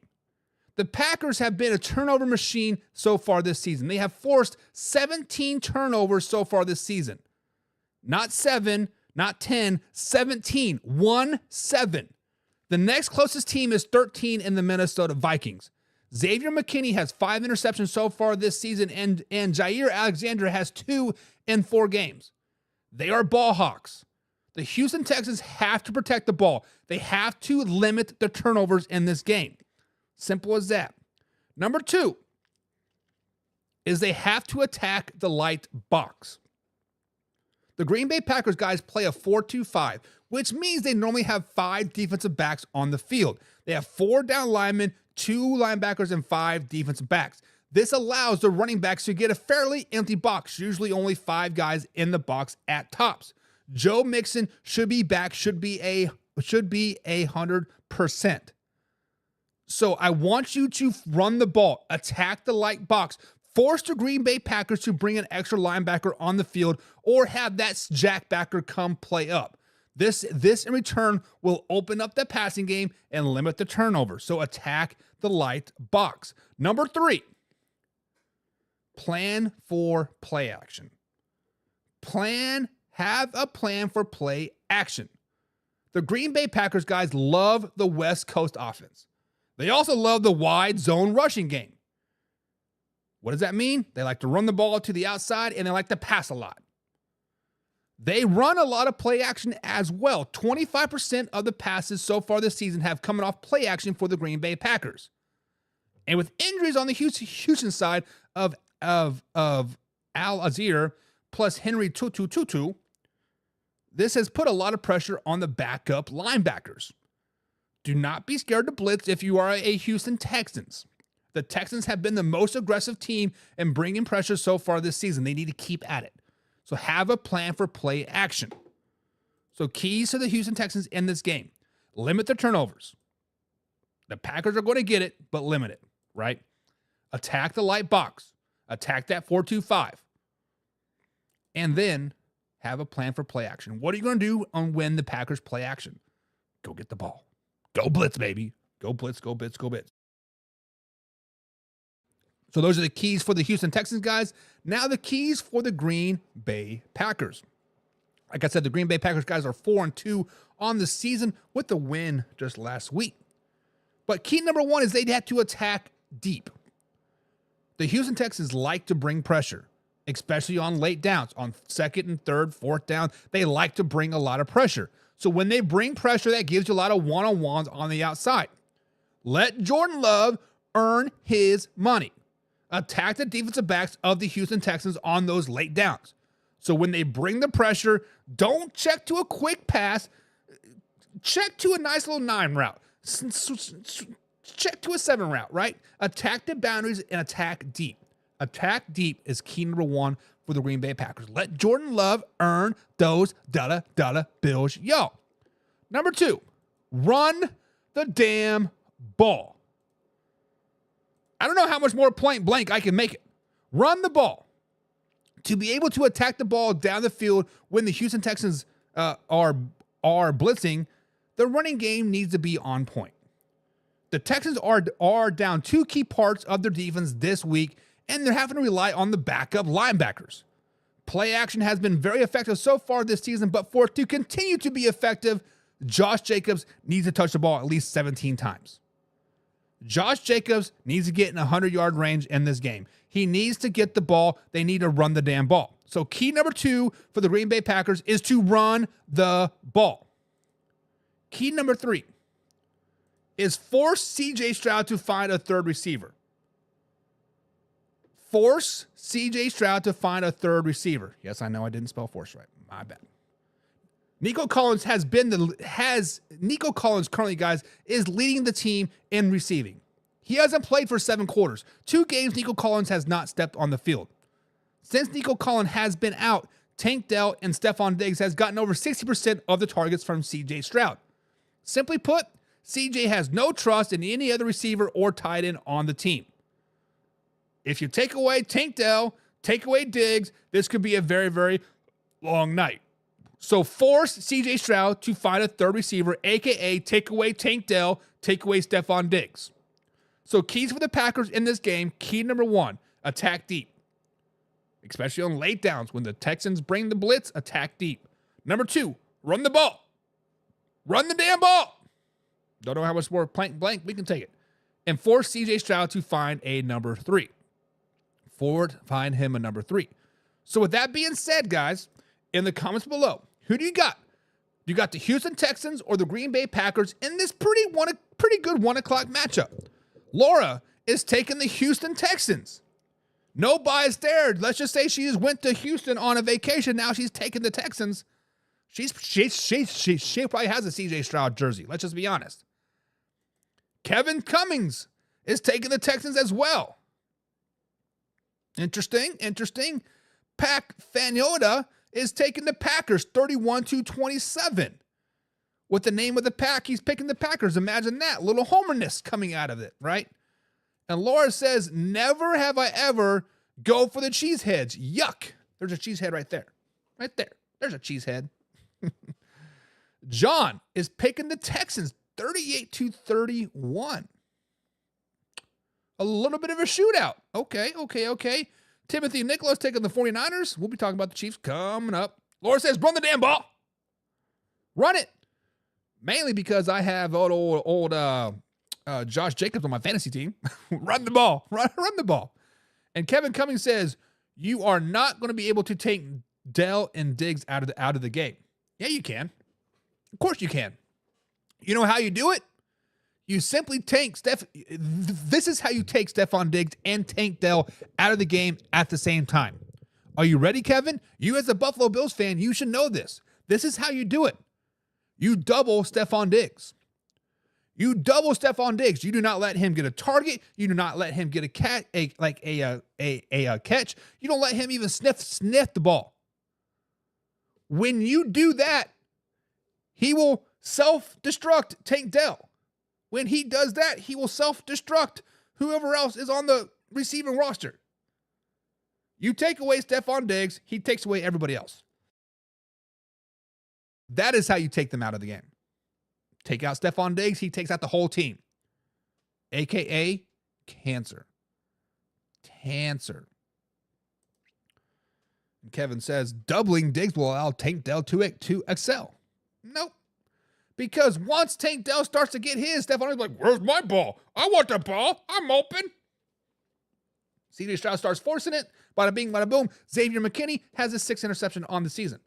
The Packers have been a turnover machine so far this season. They have forced 17 turnovers so far this season. Not 7, not 10, 17. 1-7. The next closest team is 13 in the Minnesota Vikings. Xavier McKinney has 5 interceptions so far this season, and Jair Alexander has 2 in 4 games. They are ball hawks. The Houston Texans have to protect the ball. They have to limit the turnovers in this game. Simple as that. Number 2 is they have to attack the light box. The Green Bay Packers guys play a 4-2-5, which means they normally have 5 defensive backs on the field. They have 4 down linemen, 2 linebackers, and 5 defensive backs. This allows the running backs to get a fairly empty box, usually only 5 guys in the box at tops. Joe Mixon should be back, should be 100%. So I want you to run the ball, attack the light box, force the Green Bay Packers to bring an extra linebacker on the field, or have that jackbacker come play up. This in return will open up the passing game and limit the turnover. So attack the light box. Number 3, plan for play action. Have a plan for play action. The Green Bay Packers guys love the West Coast offense. They also love the wide zone rushing game. What does that mean? They like to run the ball to the outside, and they like to pass a lot. They run a lot of play action as well. 25% of the passes so far this season have come off play action for the Green Bay Packers. And with injuries on the Houston side of Al-Azir plus Henry Tutu, this has put a lot of pressure on the backup linebackers. Do not be scared to blitz if you are a Houston Texans. The Texans have been the most aggressive team in bringing pressure so far this season. They need to keep at it. So have a plan for play action. So keys to the Houston Texans in this game. Limit the turnovers. The Packers are going to get it, but limit it, right? Attack the light box. Attack that 4-2-5. And then have a plan for play action. What are you going to do when the Packers play action? Go get the ball. Go blitz, baby. Go blitz, go blitz, go blitz. So those are the keys for the Houston Texans, guys. Now the keys for the Green Bay Packers. Like I said, the Green Bay Packers guys are 4-2 on the season with the win just last week. But key number 1 is they have to attack deep. The Houston Texans like to bring pressure, especially on late downs, on 2nd and 3rd, 4th down. They like to bring a lot of pressure. So when they bring pressure, that gives you a lot of one-on-ones on the outside. Let Jordan Love earn his money. Attack the defensive backs of the Houston Texans on those late downs. So when they bring the pressure, don't check to a quick pass. Check to a nice little 9 route. Check to a 7 route, right? Attack the boundaries and attack deep. Attack deep is key number 1 for the Green Bay Packers. Let Jordan Love earn those dollar bills, yo. Number 2, run the damn ball. I don't know how much more point blank I can make it. Run the ball. To be able to attack the ball down the field when the Houston Texans are blitzing, the running game needs to be on point. The Texans are down 2 key parts of their defense this week, and they're having to rely on the backup linebackers. Play action has been very effective so far this season, but for it to continue to be effective, Josh Jacobs needs to touch the ball at least 17 times. Josh Jacobs needs to get in 100-yard range in this game. He needs to get the ball. They need to run the damn ball. So key number 2 for the Green Bay Packers is to run the ball. Key number 3 is force C.J. Stroud to find a 3rd receiver. Force C.J. Stroud to find a 3rd receiver. Yes, I know I didn't spell force right. My bad. Nico Collins Nico Collins currently, guys, is leading the team in receiving. He hasn't played for 7 quarters. 2 games Nico Collins has not stepped on the field. Since Nico Collins has been out, Tank Dell and Stephon Diggs has gotten over 60% of the targets from CJ Stroud. Simply put, CJ has no trust in any other receiver or tight end on the team. If you take away Tank Dell, take away Diggs, this could be a very, very long night. So force CJ Stroud to find a third receiver, a.k.a. take away Tank Dell, take away Stephon Diggs. So keys for the Packers in this game, key number 1, attack deep. Especially on late downs when the Texans bring the blitz, attack deep. Number 2, run the ball. Run the damn ball. Don't know how much more blank, we can take it. And force CJ Stroud to find a number 3. Find him a number 3. So with that being said, guys, in the comments below, who do you got? You got the Houston Texans or the Green Bay Packers in this pretty good 1 o'clock matchup. Laura is taking the Houston Texans. No bias there. Let's just say she just went to Houston on a vacation. Now she's taking the Texans. She probably has a CJ Stroud jersey. Let's just be honest. Kevin Cummings is taking the Texans as well. Interesting. Pac Faniota is taking the Packers 31-27. With the name of the pack, he's picking the Packers. Imagine that. Little homerness coming out of it, right? And Laura says, never have I ever go for the cheeseheads. Yuck. There's a cheesehead right there. Right there. There's a cheesehead. John is picking the Texans 38-31. A little bit of a shootout. Okay. Timothy Nicholas taking the 49ers. We'll be talking about the Chiefs coming up. Laura says, run the damn ball. Run it. Mainly because I have old Josh Jacobs on my fantasy team. Run the ball. Run the ball. And Kevin Cummings says, you are not going to be able to take Dell and Diggs out of the game. Yeah, you can. Of course you can. You know how you do it? You simply take this is how you take Stephon Diggs and Tank Dell out of the game at the same time. Are you ready, Kevin? You as a Buffalo Bills fan, you should know this. This is how you do it. You double Stephon Diggs. You double Stephon Diggs. You do not let him get a target. You do not let him get a catch. You don't let him even sniff the ball. When you do that, he will self-destruct Tank Dell. When he does that, he will self-destruct whoever else is on the receiving roster. You take away Stephon Diggs, he takes away everybody else. That is how you take them out of the game. Take out Stephon Diggs, he takes out the whole team. AKA cancer. Cancer. And Kevin says, doubling Diggs will allow Tank Dell to excel. Nope. Because once Tank Dell starts to get his, Stephon is like, where's my ball? I want the ball. I'm open. CJ Stroud starts forcing it. Bada bing, bada boom. Xavier McKinney has his 6th interception on the season.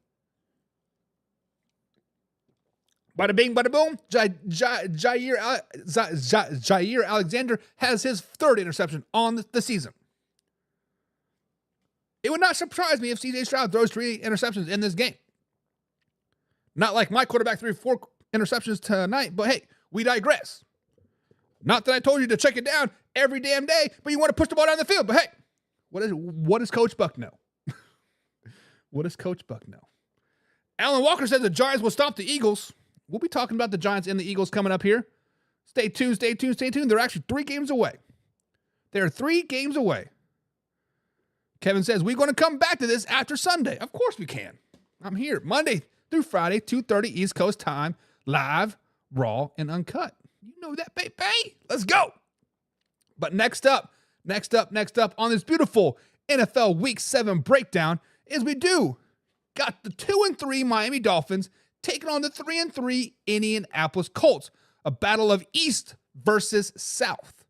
Bada bing, bada boom. Jair Alexander has his 3rd interception on the season. It would not surprise me if CJ Stroud throws 3 interceptions in this game. Not like my quarterback 3 or 4 interceptions tonight, but hey, we digress. Not that I told you to check it down every damn day, but you want to push the ball down the field. But hey, what does Coach Buck know? What does Coach Buck know? Alan Walker says the Giants will stop the Eagles. We'll be talking about the Giants and the Eagles coming up here. Stay tuned. They're actually 3 games away. They're 3 games away. Kevin says, we're going to come back to this after Sunday. Of course we can. I'm here Monday through Friday, 2:30 East Coast time, live, raw, and uncut. You know that, baby. Let's go. But next up on this beautiful NFL Week 7 breakdown is we got the 2-3 Miami Dolphins taking on the 3-3 Indianapolis Colts. A battle of East versus South.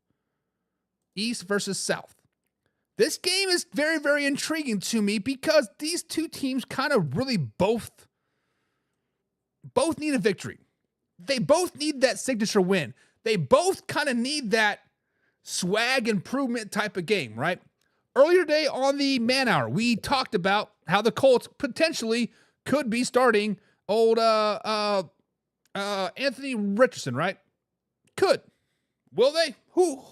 East versus South. This game is very, very intriguing to me because these two teams kind of really both need a victory. They both need that signature win. They both kind of need that swag improvement type of game, right? Earlier today on the Man Hour, we talked about how the Colts potentially could be starting old Anthony Richardson, right? Could. Will they? Who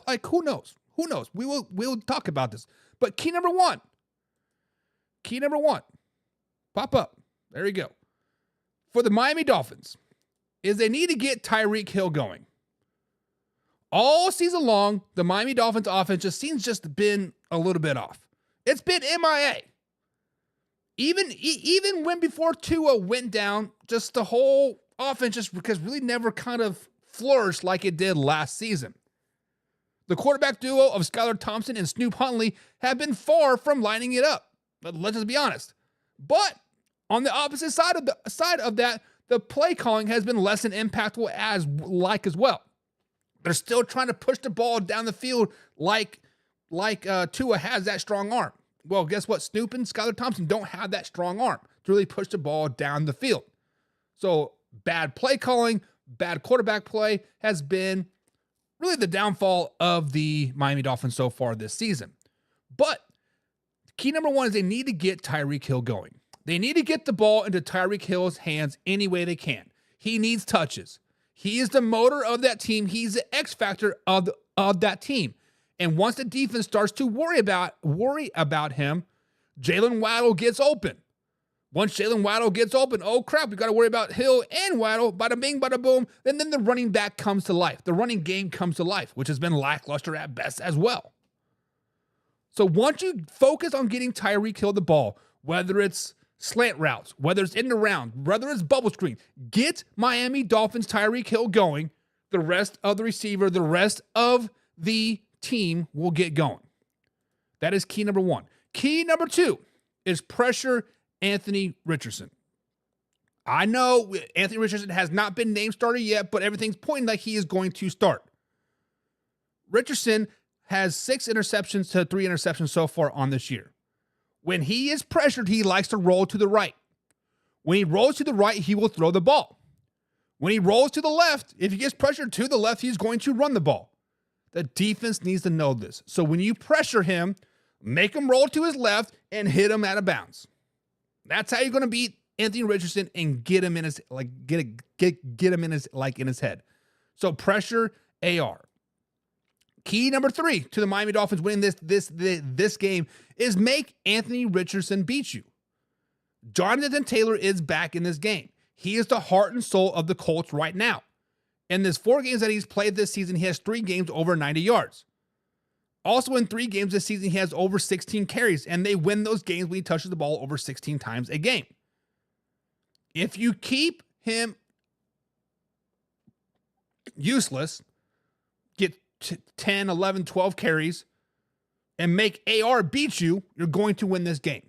knows? Who knows? We'll talk about this. But key number 1, key number 1, pop up. There you go. For the Miami Dolphins, is they need to get Tyreek Hill going. All season long, the Miami Dolphins offense just been a little bit off. It's been MIA. Even when before Tua went down, just the whole offense just because really never kind of flourished like it did last season. The quarterback duo of Skylar Thompson and Snoop Huntley have been far from lining it up. But let's just be honest. But on the opposite side of that, the play calling has been less than impactful as well. They're still trying to push the ball down the field like Tua has that strong arm. Well, guess what? Snoop and Skylar Thompson don't have that strong arm to really push the ball down the field. So bad play calling, bad quarterback play has been really the downfall of the Miami Dolphins so far this season. But key number 1 is they need to get Tyreek Hill going. They need to get the ball into Tyreek Hill's hands any way they can. He needs touches. He is the motor of that team. He's the X factor of that team. And once the defense starts to worry about him, Jalen Waddle gets open. Once Jalen Waddle gets open, oh crap, we got to worry about Hill and Waddle. Bada bing, bada boom. And then the running back comes to life. The running game comes to life, which has been lackluster at best as well. So once you focus on getting Tyreek Hill the ball, whether it's slant routes, whether it's in the round, whether it's bubble screen, get Miami Dolphins Tyreek Hill going. The rest of the receiver, the rest of the team will get going. That is key number 1. Key number 2 is pressure Anthony Richardson. I know Anthony Richardson has not been named starter yet, but everything's pointing like he is going to start. Richardson has 6 interceptions to 3 interceptions so far on this year. When he is pressured, he likes to roll to the right. When he rolls to the right, he will throw the ball. When he rolls to the left, if he gets pressured to the left, he's going to run the ball. The defense needs to know this. So when you pressure him, make him roll to his left and hit him out of bounds. That's how you're going to beat Anthony Richardson and get him in his in his head. So pressure AR. Key number 3 to the Miami Dolphins winning this game is make Anthony Richardson beat you. Jonathan Taylor is back in this game. He is the heart and soul of the Colts right now. In this 4 games that he's played this season, he has 3 games over 90 yards. Also in 3 games this season, he has over 16 carries, and they win those games when he touches the ball over 16 times a game. If you keep him useless, get 10, 11, 12 carries, and make AR beat you, you're going to win this game.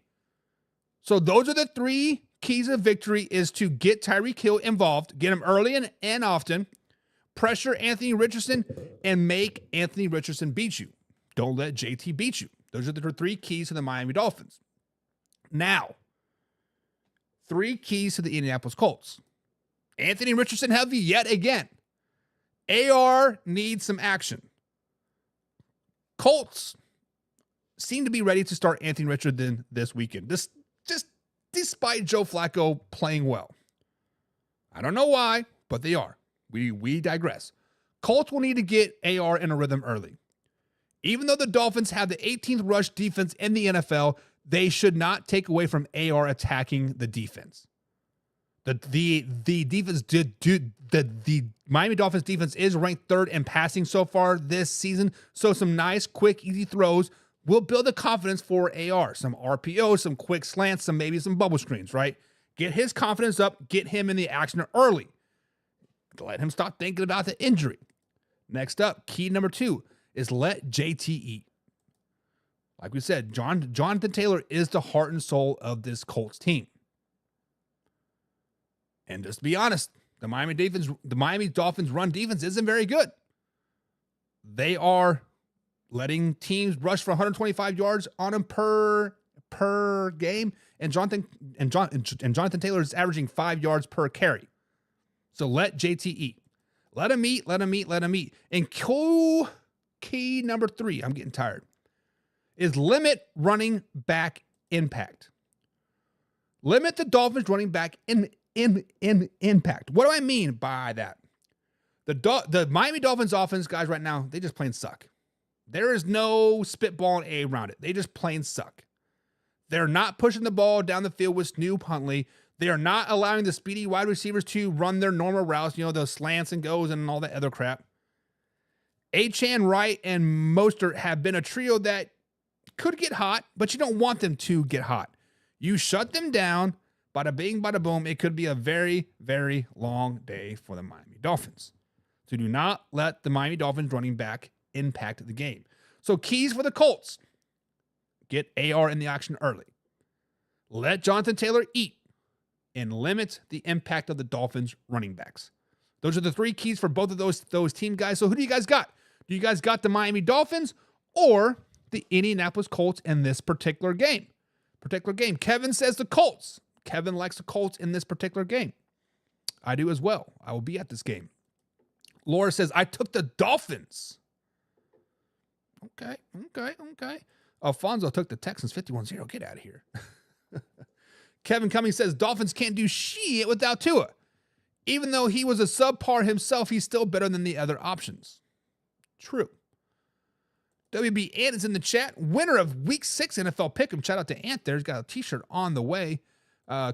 So those are the 3 keys of victory is to get Tyreek Hill involved, get him early and often, pressure Anthony Richardson, and make Anthony Richardson beat you. Don't let JT beat you. Those are the 3 keys to the Miami Dolphins. Now, 3 keys to the Indianapolis Colts. Anthony Richardson heavy yet again. AR needs some action. Colts seem to be ready to start Anthony Richardson this weekend. Just despite Joe Flacco playing well. I don't know why, but they are. We digress. Colts will need to get AR in a rhythm early. Even though the Dolphins have the 18th rush defense in the NFL, they should not take away from AR attacking the defense. The defense the Miami Dolphins defense is ranked 3rd in passing so far this season. So some nice, quick, easy throws will build the confidence for AR. Some RPOs, some quick slants, maybe some bubble screens, right? Get his confidence up, get him in the action early. Let him stop thinking about the injury. Next up, key number 2 is let JT eat. Like we said, Jonathan Taylor is the heart and soul of this Colts team. And just to be honest, the Miami Dolphins run defense isn't very good. They are letting teams rush for 125 yards on them per game, and Jonathan Taylor is averaging 5 yards per carry. So let JT eat. Let him eat. And key number 3, I'm getting tired, is limit running back impact. Limit the Dolphins running back impact. What do I mean by that? The Miami Dolphins offense, guys, right now, they just plain suck. There is no spitballing around it. They just plain suck. They're not pushing the ball down the field with Snoop Huntley. They are not allowing the speedy wide receivers to run their normal routes, those slants and goes and all that other crap. Achane, Wright, and Mostert have been a trio that could get hot, but you don't want them to get hot. You shut them down, bada bing, bada boom. It could be a very, very long day for the Miami Dolphins. So do not let the Miami Dolphins running back impact the game. So keys for the Colts. Get AR in the action early. Let Jonathan Taylor eat and limit the impact of the Dolphins running backs. Those are the three keys for both of those team guys. So who do you guys got? Do you guys got the Miami Dolphins or the Indianapolis Colts in this particular game? Kevin says the Colts. Kevin likes the Colts in this particular game. I do as well. I will be at this game. Laura says, I took the Dolphins. Okay. Alfonso took the Texans 51-0. Get out of here. Kevin Cummings says, Dolphins can't do shit without Tua. Even though he was a subpar himself, he's still better than the other options. True. WB Ant is in the chat. Winner of Week 6 NFL Pick'em. Shout out to Ant there. He's got a t-shirt on the way.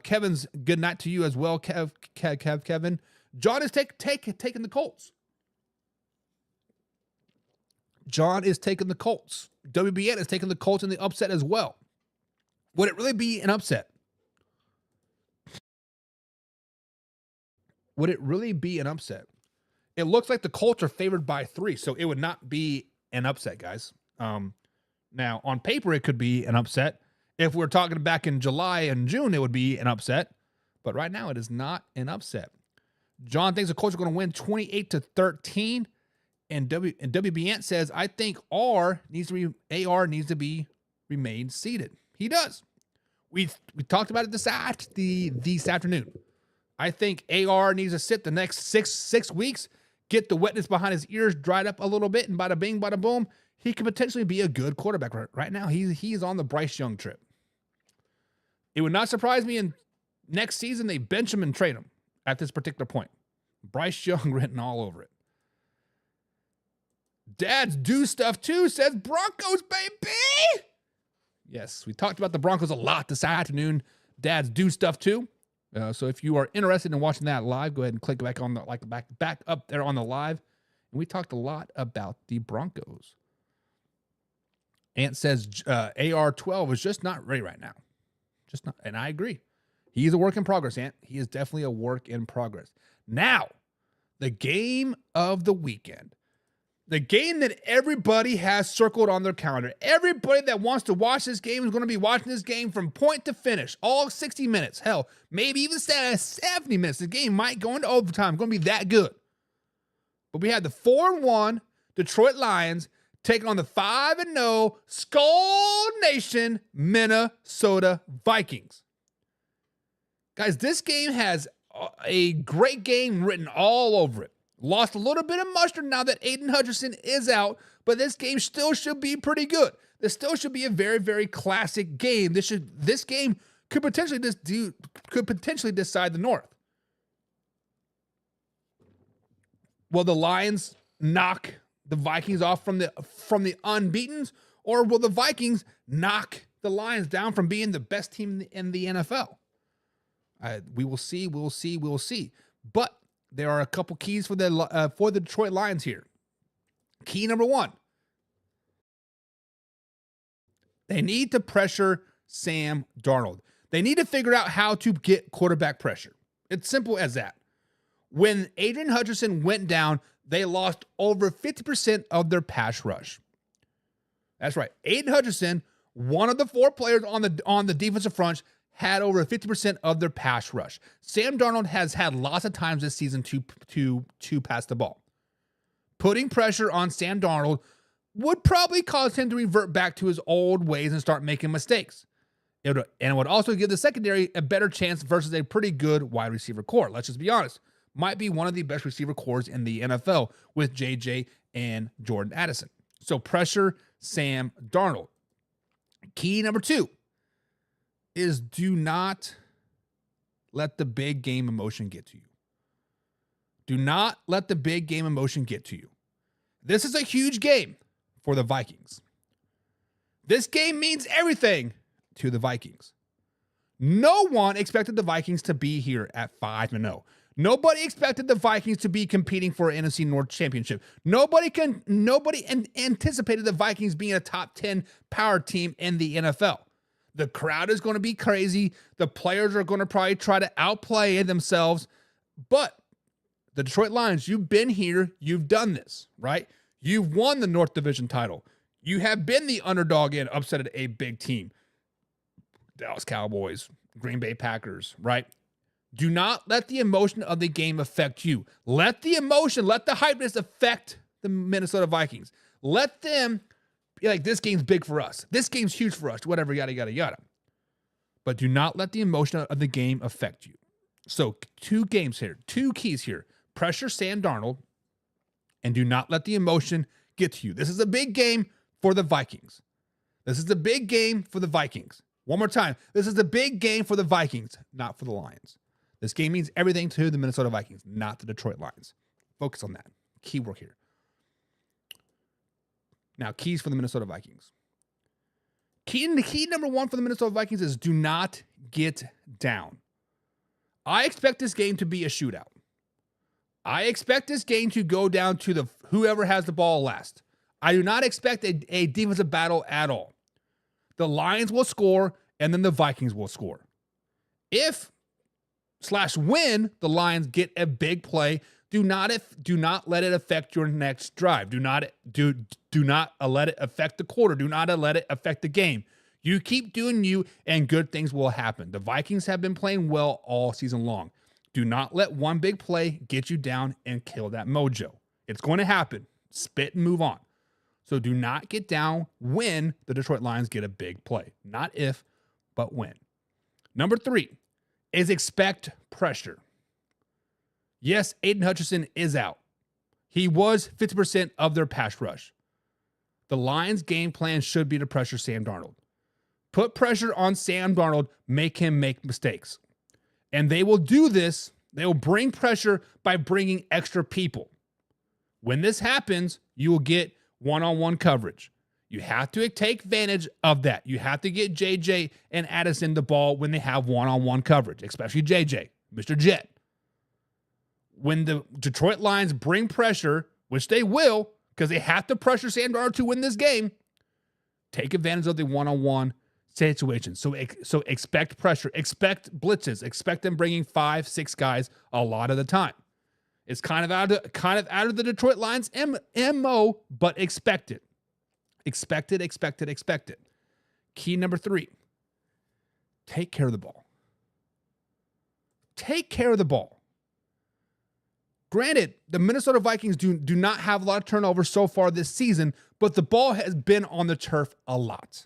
Kevin's good night to you as well, Kevin. John is taking the Colts. John is taking the Colts. WB Ant is taking the Colts in the upset as well. Would it really be an upset? Would it really be an upset? It looks like the Colts are favored by 3, so it would not be an upset, guys. Now, on paper, it could be an upset. If we're talking back in July and June, it would be an upset. But right now, it is not an upset. John thinks the Colts are going to win 28-13. And WB Ant says, I think AR needs to be remain seated. He does. We talked about it this afternoon. I think AR needs to sit the next six weeks, get the wetness behind his ears dried up a little bit, and bada bing, bada boom, he could potentially be a good quarterback. Right now, he's on the Bryce Young trip. It would not surprise me in next season they bench him and trade him at this particular point. Bryce Young written all over it. Dads do stuff too, says Broncos, baby. Yes, we talked about the Broncos a lot this afternoon. Dads do stuff too. So if you are interested in watching that live, go ahead and click back on the back up there on the live. And we talked a lot about the Broncos. Ant says AR-12 is just not ready right now. Just not, and I agree. He's a work in progress, Ant. He is definitely a work in progress. Now, the game of the weekend. The game that everybody has circled on their calendar. Everybody that wants to watch this game is going to be watching this game from point to finish. All 60 minutes. Hell, maybe even 70 minutes. The game might go into overtime. It's going to be that good. But we had the 4-1 Detroit Lions taking on the 5-0 Skull Nation Minnesota Vikings. Guys, this game has a great game written all over it. Lost a little bit of mustard now that Aiden Hutchinson is out, but this game still should be pretty good. This still should be a very, very classic game. This game could potentially decide the North. Will the Lions knock the Vikings off from the unbeatens, or will the Vikings knock the Lions down from being the best team in the NFL? We will see. We'll see. But there are a couple keys for the Detroit Lions here. Key number 1. They need to pressure Sam Darnold. They need to figure out how to get quarterback pressure. It's simple as that. When Aiden Hutchinson went down, they lost over 50% of their pass rush. That's right. Aiden Hutchinson, one of the 4 players on the defensive front, had over 50% of their pass rush. Sam Darnold has had lots of times this season to pass the ball. Putting pressure on Sam Darnold would probably cause him to revert back to his old ways and start making mistakes. It would also give the secondary a better chance versus a pretty good wide receiver core. Let's just be honest. Might be one of the best receiver cores in the NFL with JJ and Jordan Addison. So pressure Sam Darnold. Key number 2 is do not let the big game emotion get to you. Do not let the big game emotion get to you. This is a huge game for the Vikings. This game means everything to the Vikings. No one expected the Vikings to be here at 5-0. Nobody expected the Vikings to be competing for an NFC North championship. Nobody anticipated the Vikings being a top 10 power team in the NFL. The crowd is going to be crazy. The players are going to probably try to outplay themselves. But the Detroit Lions, you've been here. You've done this, right? You've won the North Division title. You have been the underdog and upset a big team. Dallas Cowboys, Green Bay Packers, right? Do not let the emotion of the game affect you. Let the emotion, let the hypeness affect the Minnesota Vikings. Let them be like, this game's big for us. This game's huge for us, whatever, yada, yada, yada. But do not let the emotion of the game affect you. So 2 games here, 2 keys here. Pressure Sam Darnold, and do not let the emotion get to you. This is a big game for the Vikings. This is a big game for the Vikings. One more time. This is a big game for the Vikings, not for the Lions. This game means everything to the Minnesota Vikings, not the Detroit Lions. Focus on that. Key work here. Now, keys for the Minnesota Vikings. Key number 1 for the Minnesota Vikings is do not get down. I expect this game to be a shootout. I expect this game to go down to whoever has the ball last. I do not expect a defensive battle at all. The Lions will score, and then the Vikings will score. If/when the Lions get a big play, do not let it affect your next drive. Do not let it affect the quarter. Do not let it affect the game. You keep doing you, and good things will happen. The Vikings have been playing well all season long. Do not let one big play get you down and kill that mojo. It's going to happen. Spit and move on. So do not get down when the Detroit Lions get a big play. Not if, but when. Number 3 is expect pressure. Yes, Aiden Hutchinson is out. He was 50% of their pass rush. The Lions' game plan should be to pressure Sam Darnold. Put pressure on Sam Darnold, make him make mistakes. And they will do this. They will bring pressure by bringing extra people. When this happens, you will get one-on-one coverage. You have to take advantage of that. You have to get JJ and Addison the ball when they have one-on-one coverage, especially JJ, Mr. Jet. When the Detroit Lions bring pressure, which they will, because they have to pressure Sam Darnold to win this game, take advantage of the one-on-one situation. So expect pressure, expect blitzes, expect them bringing 5-6 guys a lot of the time. It's kind of out of the Detroit Lions MO, but expect it. Expect it. Key number 3, take care of the ball. Take care of the ball. Granted, the Minnesota Vikings do not have a lot of turnover so far this season, but the ball has been on the turf a lot.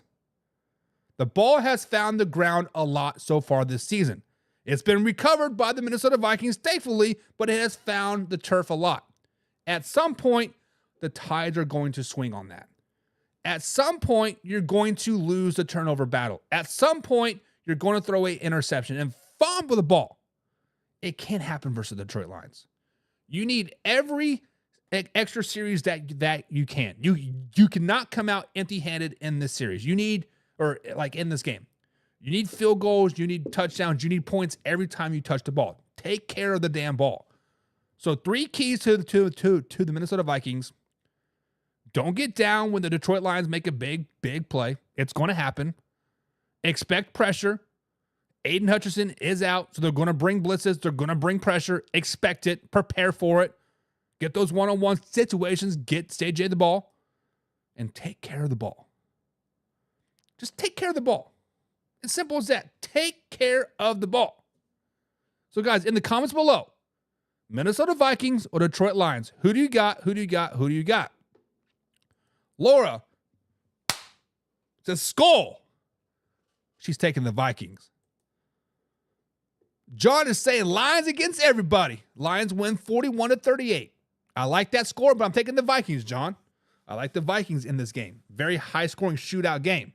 The ball has found the ground a lot so far this season. It's been recovered by the Minnesota Vikings, thankfully, but it has found the turf a lot. At some point, the tides are going to swing on that. At some point, you're going to lose the turnover battle. At some point, you're going to throw an interception and fumble the ball. It can't happen versus the Detroit Lions. You need every extra series that you can. You cannot come out empty-handed in this series. In this game. You need field goals, you need touchdowns, you need points every time you touch the ball. Take care of the damn ball. So 3 keys to the Minnesota Vikings. Don't get down when the Detroit Lions make a big play. It's going to happen. Expect pressure. Aiden Hutchinson is out, so they're going to bring blitzes. They're going to bring pressure. Expect it. Prepare for it. Get those one-on-one situations. Get JJ the ball. And take care of the ball. Just take care of the ball. As simple as that. Take care of the ball. So, guys, in the comments below, Minnesota Vikings or Detroit Lions, who do you got? Who do you got? Who do you got? Laura says Skull. She's taking the Vikings. John is saying Lions against everybody. Lions win 41-38. I like that score, but I'm taking the Vikings, John. I like the Vikings in this game. Very high-scoring shootout game.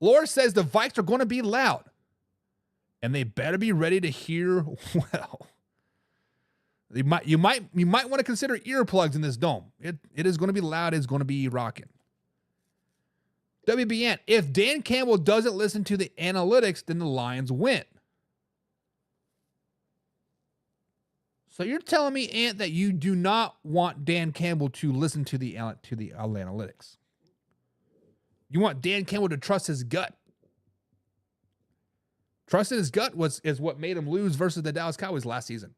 Laura says the Vikes are going to be loud, and they better be ready to hear well. You might want to consider earplugs in this dome. It is going to be loud. It's going to be rocking. WB Ant, if Dan Campbell doesn't listen to the analytics, then the Lions win. So you're telling me, Ant, that you do not want Dan Campbell to listen to the analytics. You want Dan Campbell to trust his gut. Trusting his gut is what made him lose versus the Dallas Cowboys last season.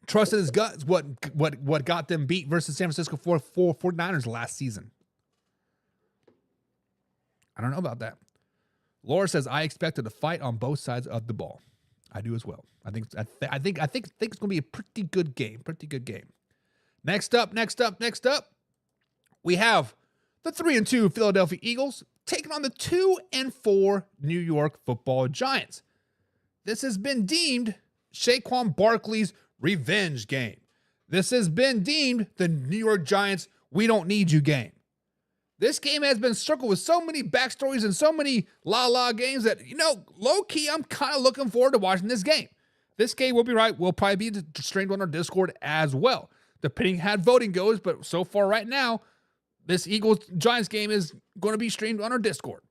Trusting his gut is what got them beat versus San Francisco 49ers last season. I don't know about that. Laura says, I expected a fight on both sides of the ball. I do as well. I think it's gonna be a pretty good game. Next up, we have the 3-2 Philadelphia Eagles taking on the 2-4 New York Football Giants. This has been deemed Saquon Barkley's revenge game. This has been deemed the New York Giants we don't need you game. This game has been circled with so many backstories and so many la-la games that, low-key, I'm kind of looking forward to watching this game. This game, we'll be right, will probably be streamed on our Discord as well, depending how voting goes. But so far right now, this Eagles-Giants game is going to be streamed on our Discord.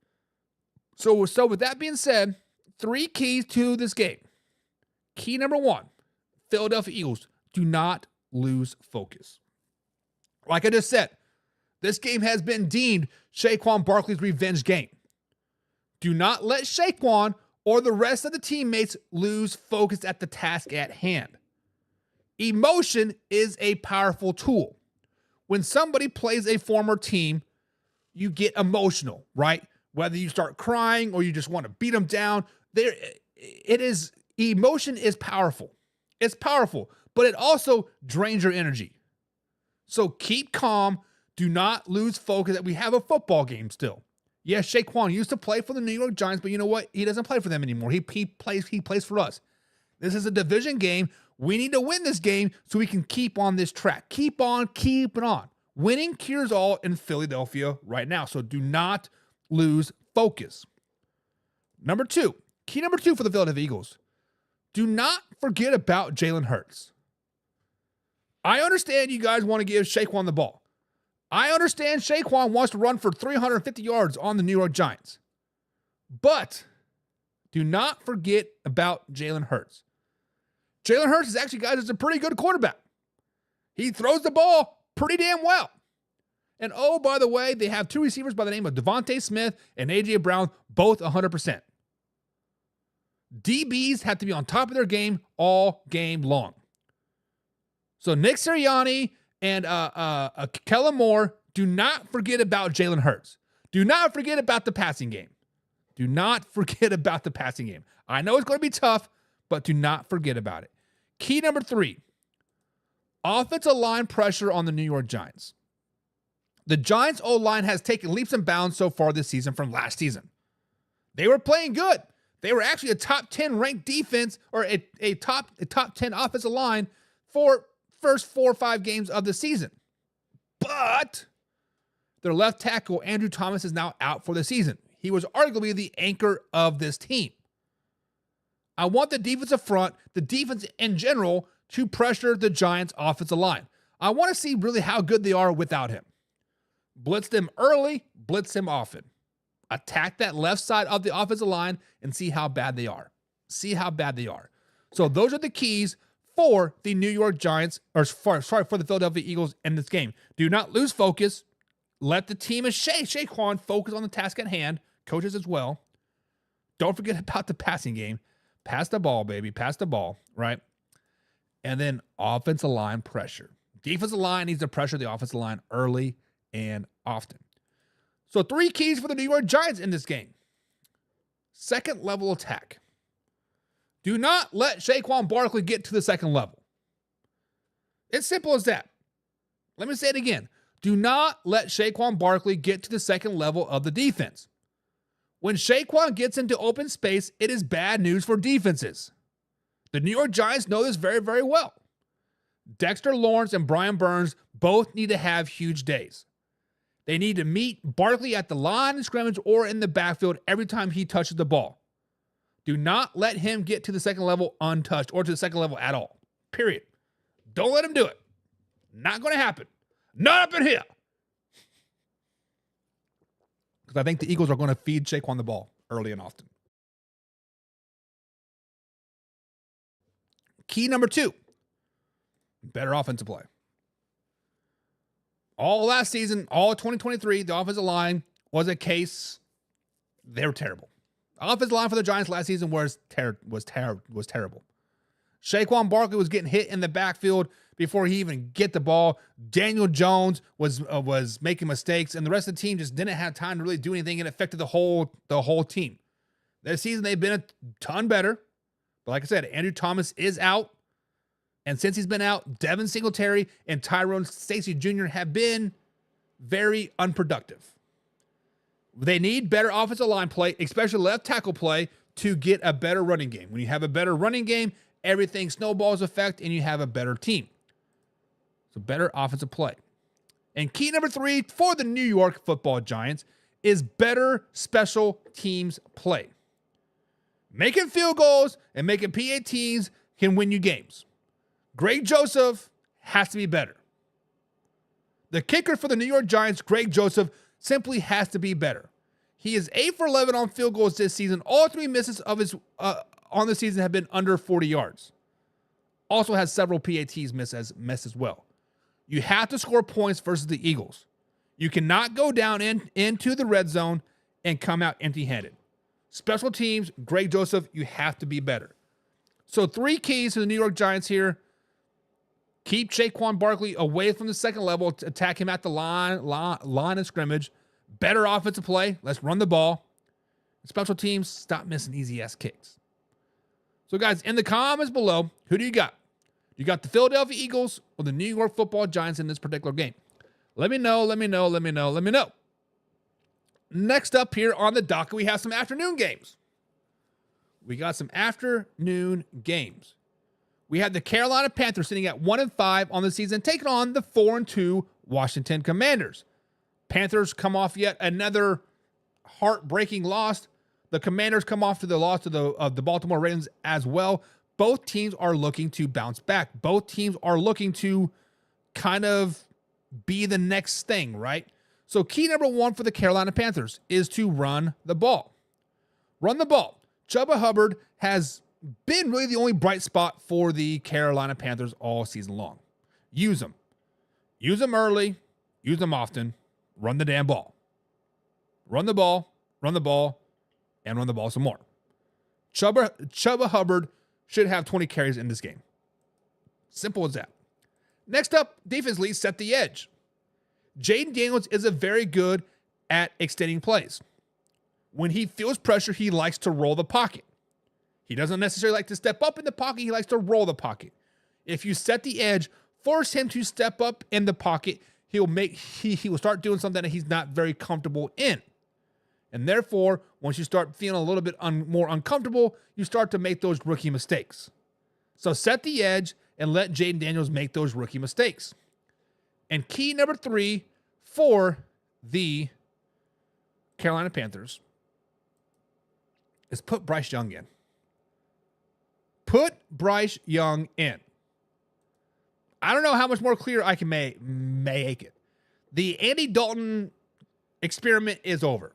So with that being said, 3 keys to this game. Key number 1, Philadelphia Eagles, do not lose focus. Like I just said, this game has been deemed Saquon Barkley's revenge game. Do not let Saquon or the rest of the teammates lose focus at the task at hand. Emotion is a powerful tool. When somebody plays a former team, you get emotional, right? Whether you start crying or you just want to beat them down, emotion is powerful. It's powerful, but it also drains your energy. So keep calm. Do not lose focus that we have a football game still. Yes, Saquon used to play for the New York Giants, but you know what? He doesn't play for them anymore. He plays for us. This is a division game. We need to win this game so we can keep on this track. Keep on keeping on. Winning cures all in Philadelphia right now, so do not lose focus. Key number 2 for the Philadelphia Eagles. Do not forget about Jalen Hurts. I understand you guys want to give Saquon the ball. I understand Saquon wants to run for 350 yards on the New York Giants. But do not forget about Jalen Hurts. Jalen Hurts is actually, guys, is a pretty good quarterback. He throws the ball pretty damn well. And oh, by the way, they have 2 receivers by the name of Devontae Smith and A.J. Brown, both 100%. DBs have to be on top of their game all game long. So Nick Sirianni and Kellen Moore, do not forget about Jalen Hurts. Do not forget about the passing game. Do not forget about the passing game. I know it's going to be tough, but do not forget about it. Key number 3, offensive line pressure on the New York Giants. The Giants' O-line has taken leaps and bounds so far this season from last season. They were playing good. They were actually a top 10 ranked defense, or a top 10 offensive line for first 4 or 5 games of the season. But their left tackle, Andrew Thomas, is now out for the season. He was arguably the anchor of this team. I want the defensive front, the defense in general, to pressure the Giants' offensive line. I want to see really how good they are without him. Blitz them early, blitz them often. Attack that left side of the offensive line and see how bad they are. So those are the keys for the New York Giants, for the Philadelphia Eagles in this game. Do not lose focus. Let the team of Saquon focus on the task at hand. Coaches as well. Don't forget about the passing game. Pass the ball, baby. Pass the ball, right? And then offensive line pressure. Defensive line needs to pressure the offensive line early and often. So 3 keys for the New York Giants in this game. Second level attack. Do not let Saquon Barkley get to the second level. It's simple as that. Let me say it again. Do not let Saquon Barkley get to the second level of the defense. When Saquon gets into open space, it is bad news for defenses. The New York Giants know this very, very well. Dexter Lawrence and Brian Burns both need to have huge days. They need to meet Barkley at the line of scrimmage or in the backfield every time he touches the ball. Do not let him get to the second level untouched or to the second level at all. Period. Don't let him do it. Not going to happen. Not up in here. because I think the Eagles are going to feed Saquon the ball early and often. Key number 2, better offensive play. All last season, all 2023, the offensive line was a case. They were terrible. The offensive line for the Giants last season was terrible. Saquon Barkley was getting hit in the backfield before he even get the ball. Daniel Jones was making mistakes, and the rest of the team just didn't have time to really do anything, and it affected the whole team. This season, they've been a ton better. But like I said, Andrew Thomas is out. And since he's been out, Devin Singletary and Tyrone Stacy Jr. have been very unproductive. They need better offensive line play, especially left tackle play, to get a better running game. When you have a better running game, everything snowballs effect and you have a better team. So better offensive play. And key number 3 for the New York Football Giants is better special teams play. Making field goals and making PATs can win you games. Greg Joseph has to be better. The kicker for the New York Giants, Greg Joseph, simply has to be better. He is 8 for 11 on field goals this season. All 3 misses of his on the season have been under 40 yards. Also has several PATs miss as well. You have to score points versus the Eagles. You cannot go down into the red zone and come out empty-handed. Special teams, Greg Joseph, you have to be better. So 3 keys to the New York Giants here. Keep Saquon Barkley away from the second level. Attack him at the line of scrimmage. Better offensive play. Let's run the ball. Special teams, stop missing easy-ass kicks. So, guys, in the comments below, who do you got? You got the Philadelphia Eagles or the New York Football Giants in this particular game? Let me know. Next up here on the docket, we have some afternoon games. We got some afternoon games. We have the Carolina Panthers sitting at 1-5 on the season, taking on the 4-2 Washington Commanders. Panthers come off yet another heartbreaking loss. The Commanders come off to the loss of the Baltimore Ravens as well. Both teams are looking to bounce back. Both teams are looking to kind of be the next thing, right? So key number 1 for the Carolina Panthers is to run the ball. Run the ball. Chuba Hubbard has been really the only bright spot for the Carolina Panthers all season long. Use them. Use them early. Use them often. Run the damn ball. Run the ball, and run the ball some more. Chuba Hubbard should have 20 carries in this game. Simple as that. Next up, defensively, set the edge. Jaden Daniels is very good at extending plays. When he feels pressure, he likes to roll the pocket. He doesn't necessarily like to step up in the pocket. He likes to roll the pocket. If you set the edge, force him to step up in the pocket, he will start doing something that he's not very comfortable in. And therefore, once you start feeling a little bit more uncomfortable, you start to make those rookie mistakes. So set the edge and let Jaden Daniels make those rookie mistakes. And key number 3 for the Carolina Panthers is put Bryce Young in. Put Bryce Young in. I don't know how much more clear I can make it. The Andy Dalton experiment is over.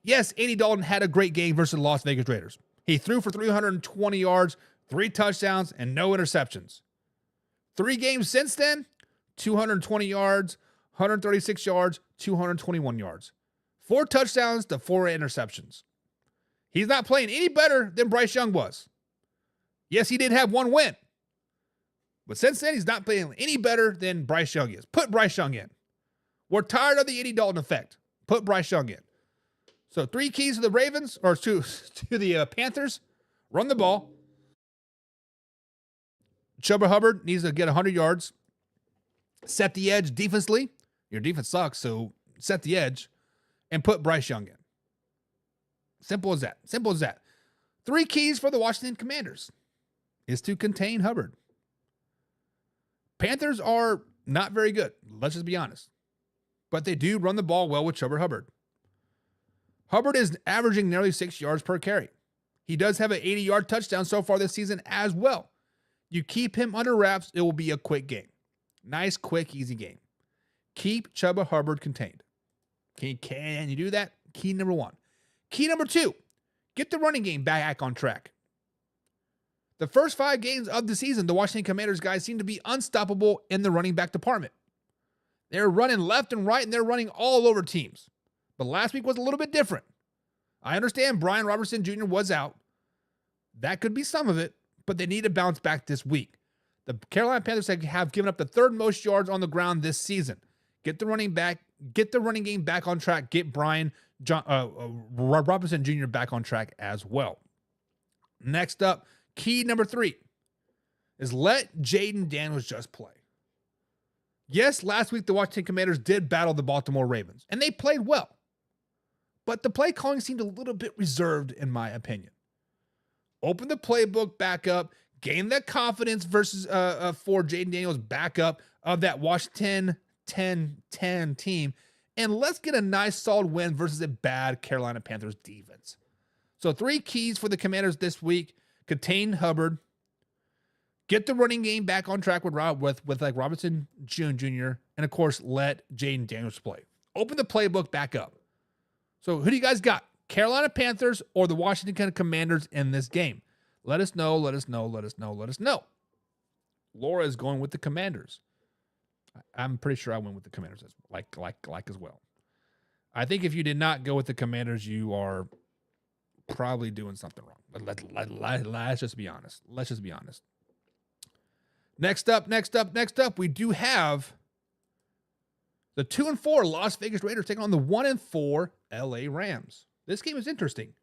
Yes, Andy Dalton had a great game versus the Las Vegas Raiders. He threw for 320 yards, 3 touchdowns, and no interceptions. 3 games since then, 220 yards, 136 yards, 221 yards. 4 touchdowns to 4 interceptions. He's not playing any better than Bryce Young was. Yes, he did have 1 win. But since then, he's not playing any better than Bryce Young is. Put Bryce Young in. We're tired of the Andy Dalton effect. Put Bryce Young in. So 3 keys to the Ravens, or to the Panthers. Run the ball. Chuba Hubbard needs to get 100 yards. Set the edge defensively. Your defense sucks, so set the edge. And put Bryce Young in. Simple as that. 3 keys for the Washington Commanders is to contain Hubbard. Panthers are not very good. Let's just be honest. But they do run the ball well with Chuba Hubbard. Hubbard is averaging nearly 6 yards per carry. He does have an 80-yard touchdown so far this season as well. You keep him under wraps, it will be a quick game. Nice, quick, easy game. Keep Chuba Hubbard contained. Can you do that? Key number one. Key number two, get the running game back on track. The first 5 games of the season, the Washington Commanders guys seem to be unstoppable in the running back department. They're running left and right, and they're running all over teams. But last week was a little bit different. I understand Brian Robertson Jr. was out. That could be some of it, but they need to bounce back this week. The Carolina Panthers have given up the 3rd most yards on the ground this season. Get the running game back on track. Get Brian Robertson Jr. back on track as well. Next up, key number 3 is let Jayden Daniels just play. Yes, last week the Washington Commanders did battle the Baltimore Ravens, and they played well. But the play calling seemed a little bit reserved, in my opinion. Open the playbook back up, gain that confidence versus for Jayden Daniels backup of that Washington 10-10 team, and let's get a nice solid win versus a bad Carolina Panthers defense. So 3 keys for the Commanders this week: contain Hubbard, get the running game back on track with like Robinson Jr., and of course let Jayden Daniels play. Open the playbook back up. So who do you guys got? Carolina Panthers or the Washington Commanders in this game? Let us know. Laura is going with the Commanders. I'm pretty sure I went with the Commanders as well. I think if you did not go with the Commanders, you are probably doing something wrong. But let's just be honest. Next up, we do have the 2-4 Las Vegas Raiders taking on the 1-4 LA Rams. This game is interesting.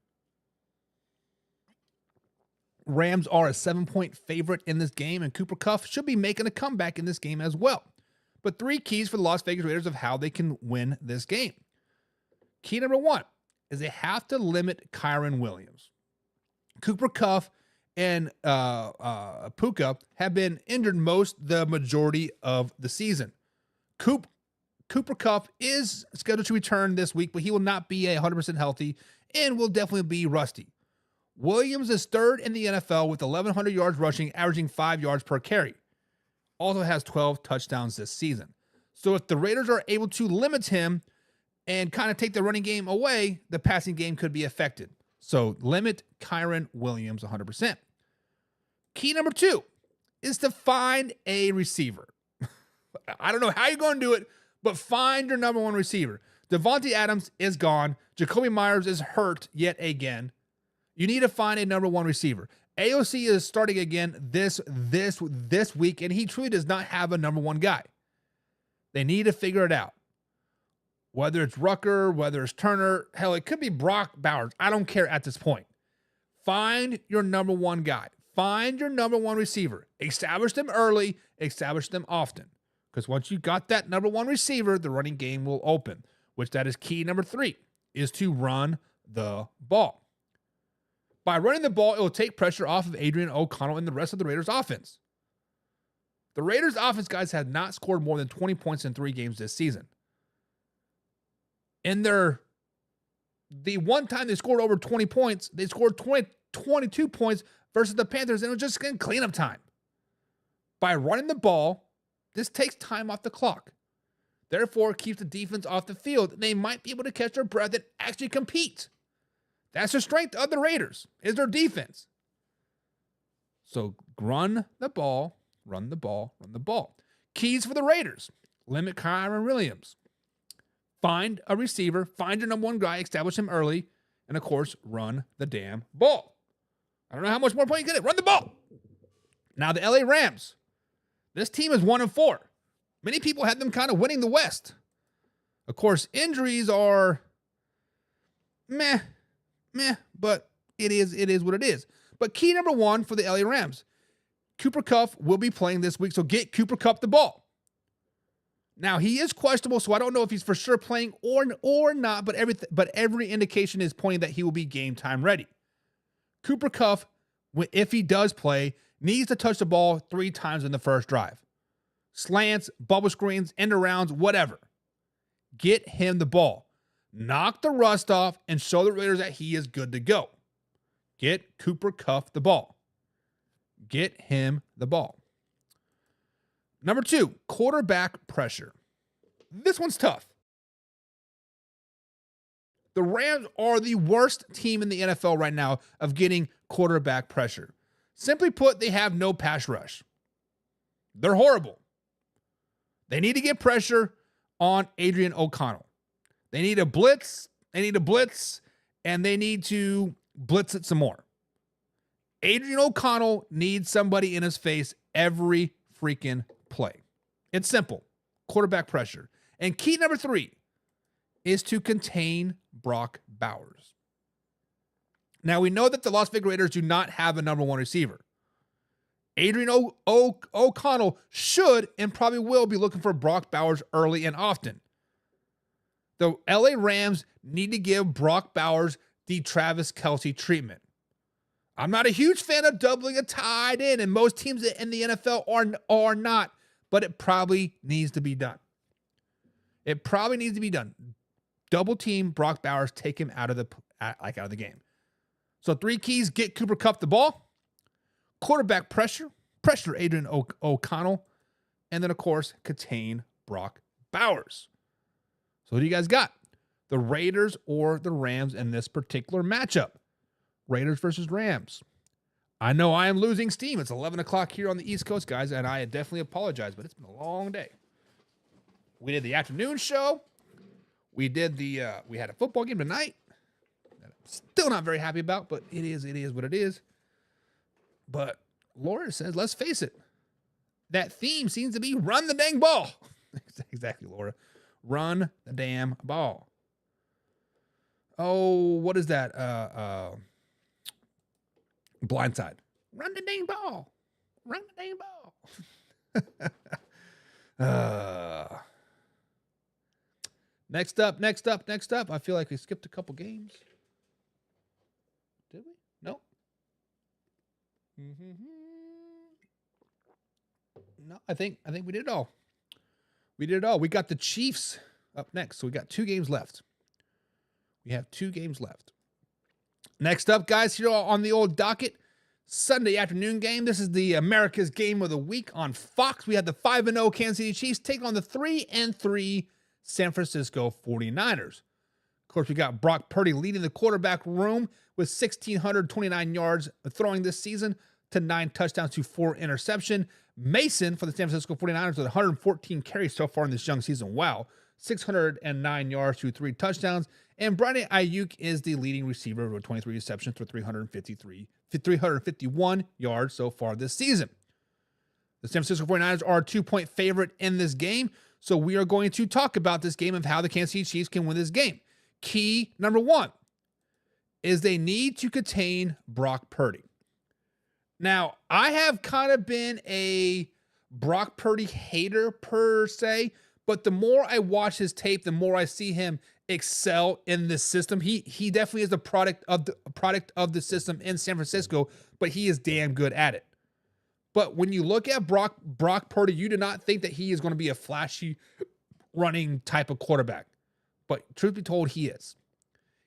Rams are a 7-point favorite in this game, and Cooper Kupp should be making a comeback in this game as well. But 3 keys for the Las Vegas Raiders of how they can win this game. Key number 1 is they have to limit Kyren Williams. Cooper Kupp and Puka have been injured the majority of the season. Cooper Kupp is scheduled to return this week, but he will not be 100% healthy and will definitely be rusty. Williams is 3rd in the NFL with 1,100 yards rushing, averaging 5 yards per carry. Also has 12 touchdowns this season. So if the Raiders are able to limit him and kind of take the running game away, the passing game could be affected. So limit Kyren Williams 100%. Key number 2 is to find a receiver. I don't know how you're going to do it, but find your number 1 receiver. Devontae Adams is gone. Jacoby Myers is hurt yet again. You need to find a number 1 receiver. AOC is starting again this week, and he truly does not have a number 1 guy. They need to figure it out. Whether it's Rucker, whether it's Turner, hell, it could be Brock Bowers. I don't care at this point. Find your number 1 guy. Find your number 1 receiver. Establish them early. Establish them often. Because once you got that number 1 receiver, the running game will open, which that is key number 3, is to run the ball. By running the ball, it will take pressure off of Adrian O'Connell and the rest of the Raiders' offense. The Raiders' offense, guys, have not scored more than 20 points in 3 games this season. In the one time they scored over 20 points, they scored 22 points versus the Panthers, and it was just getting cleanup time. By running the ball, this takes time off the clock. Therefore, it keeps the defense off the field, and they might be able to catch their breath and actually compete. That's the strength of the Raiders, is their defense. So run the ball. Keys for the Raiders: limit Kyren Williams. Find a receiver, find your number 1 guy, establish him early, and of course, run the damn ball. I don't know how much more point you get it. Run the ball. Now the LA Rams. This team is 1-4. Many people had them kind of winning the West. Of course, injuries are meh, but it is what it is. But key number 1 for the LA Rams: Cooper Kupp will be playing this week, so get Cooper Kupp the ball. Now, he is questionable, so I don't know if he's for sure playing or not, but every indication is pointing that he will be game time ready. Cooper Kupp, if he does play, needs to touch the ball 3 times in the first drive. Slants, bubble screens, end arounds, whatever. Get him the ball. Knock the rust off and show the Raiders that he is good to go. Get Cooper Kupp the ball. Get him the ball. Number 2, quarterback pressure. This one's tough. The Rams are the worst team in the NFL right now of getting quarterback pressure. Simply put, they have no pass rush. They're horrible. They need to get pressure on Adrian O'Connell. They need a blitz. And they need to blitz it some more. Adrian O'Connell needs somebody in his face every freaking play. It's simple. Quarterback pressure. And key number 3 is to contain Brock Bowers. Now, we know that the Las Vegas Raiders do not have a number 1 receiver. Adrian O'Connell should and probably will be looking for Brock Bowers early and often. The LA Rams need to give Brock Bowers the Travis Kelce treatment. I'm not a huge fan of doubling a tight end, and most teams in the NFL are not, but it probably needs to be done. It probably needs to be done. Double team Brock Bowers, take him out of the game. So 3 keys: get Cooper Kupp the ball, quarterback pressure Adrian O'Connell, and then of course contain Brock Bowers. So who do you guys got? The Raiders or the Rams in this particular matchup? Raiders versus Rams. I know I am losing steam. It's 11 o'clock here on the East Coast, guys, and I definitely apologize, but it's been a long day. We did the afternoon show. We had a football game tonight that I'm still not very happy about, but it is what it is. But Laura says, let's face it, that theme seems to be run the dang ball. Exactly, Laura. Run the damn ball. Oh, what is that? Blindside. Run the dang ball. Run the dang ball. Next up. I feel like we skipped a couple games. Did we? No. No, I think we did it all. We got the Chiefs up next, so we got 2 games left. We have 2 games left. Next up, guys, here on the old docket, Sunday afternoon game. This is the America's Game of the Week on Fox. We have the 5-0 Kansas City Chiefs take on the 3-3 San Francisco 49ers. Of course, we got Brock Purdy leading the quarterback room with 1,629 yards throwing this season to 9 touchdowns to 4 interception. Mason for the San Francisco 49ers with 114 carries so far in this young season. Wow. 609 yards to 3 touchdowns. And Brandon Ayuk is the leading receiver with 23 receptions for 351 yards so far this season. The San Francisco 49ers are a 2-point favorite in this game. So we are going to talk about this game of how the Kansas City Chiefs can win this game. Key number 1 is they need to contain Brock Purdy. Now, I have kind of been a Brock Purdy hater per se, but the more I watch his tape, the more I see him excel in this system. He definitely is the product of the system in San Francisco, but he is damn good at it. But when you look at Brock Purdy, you do not think that he is going to be a flashy running type of quarterback. But truth be told, he is.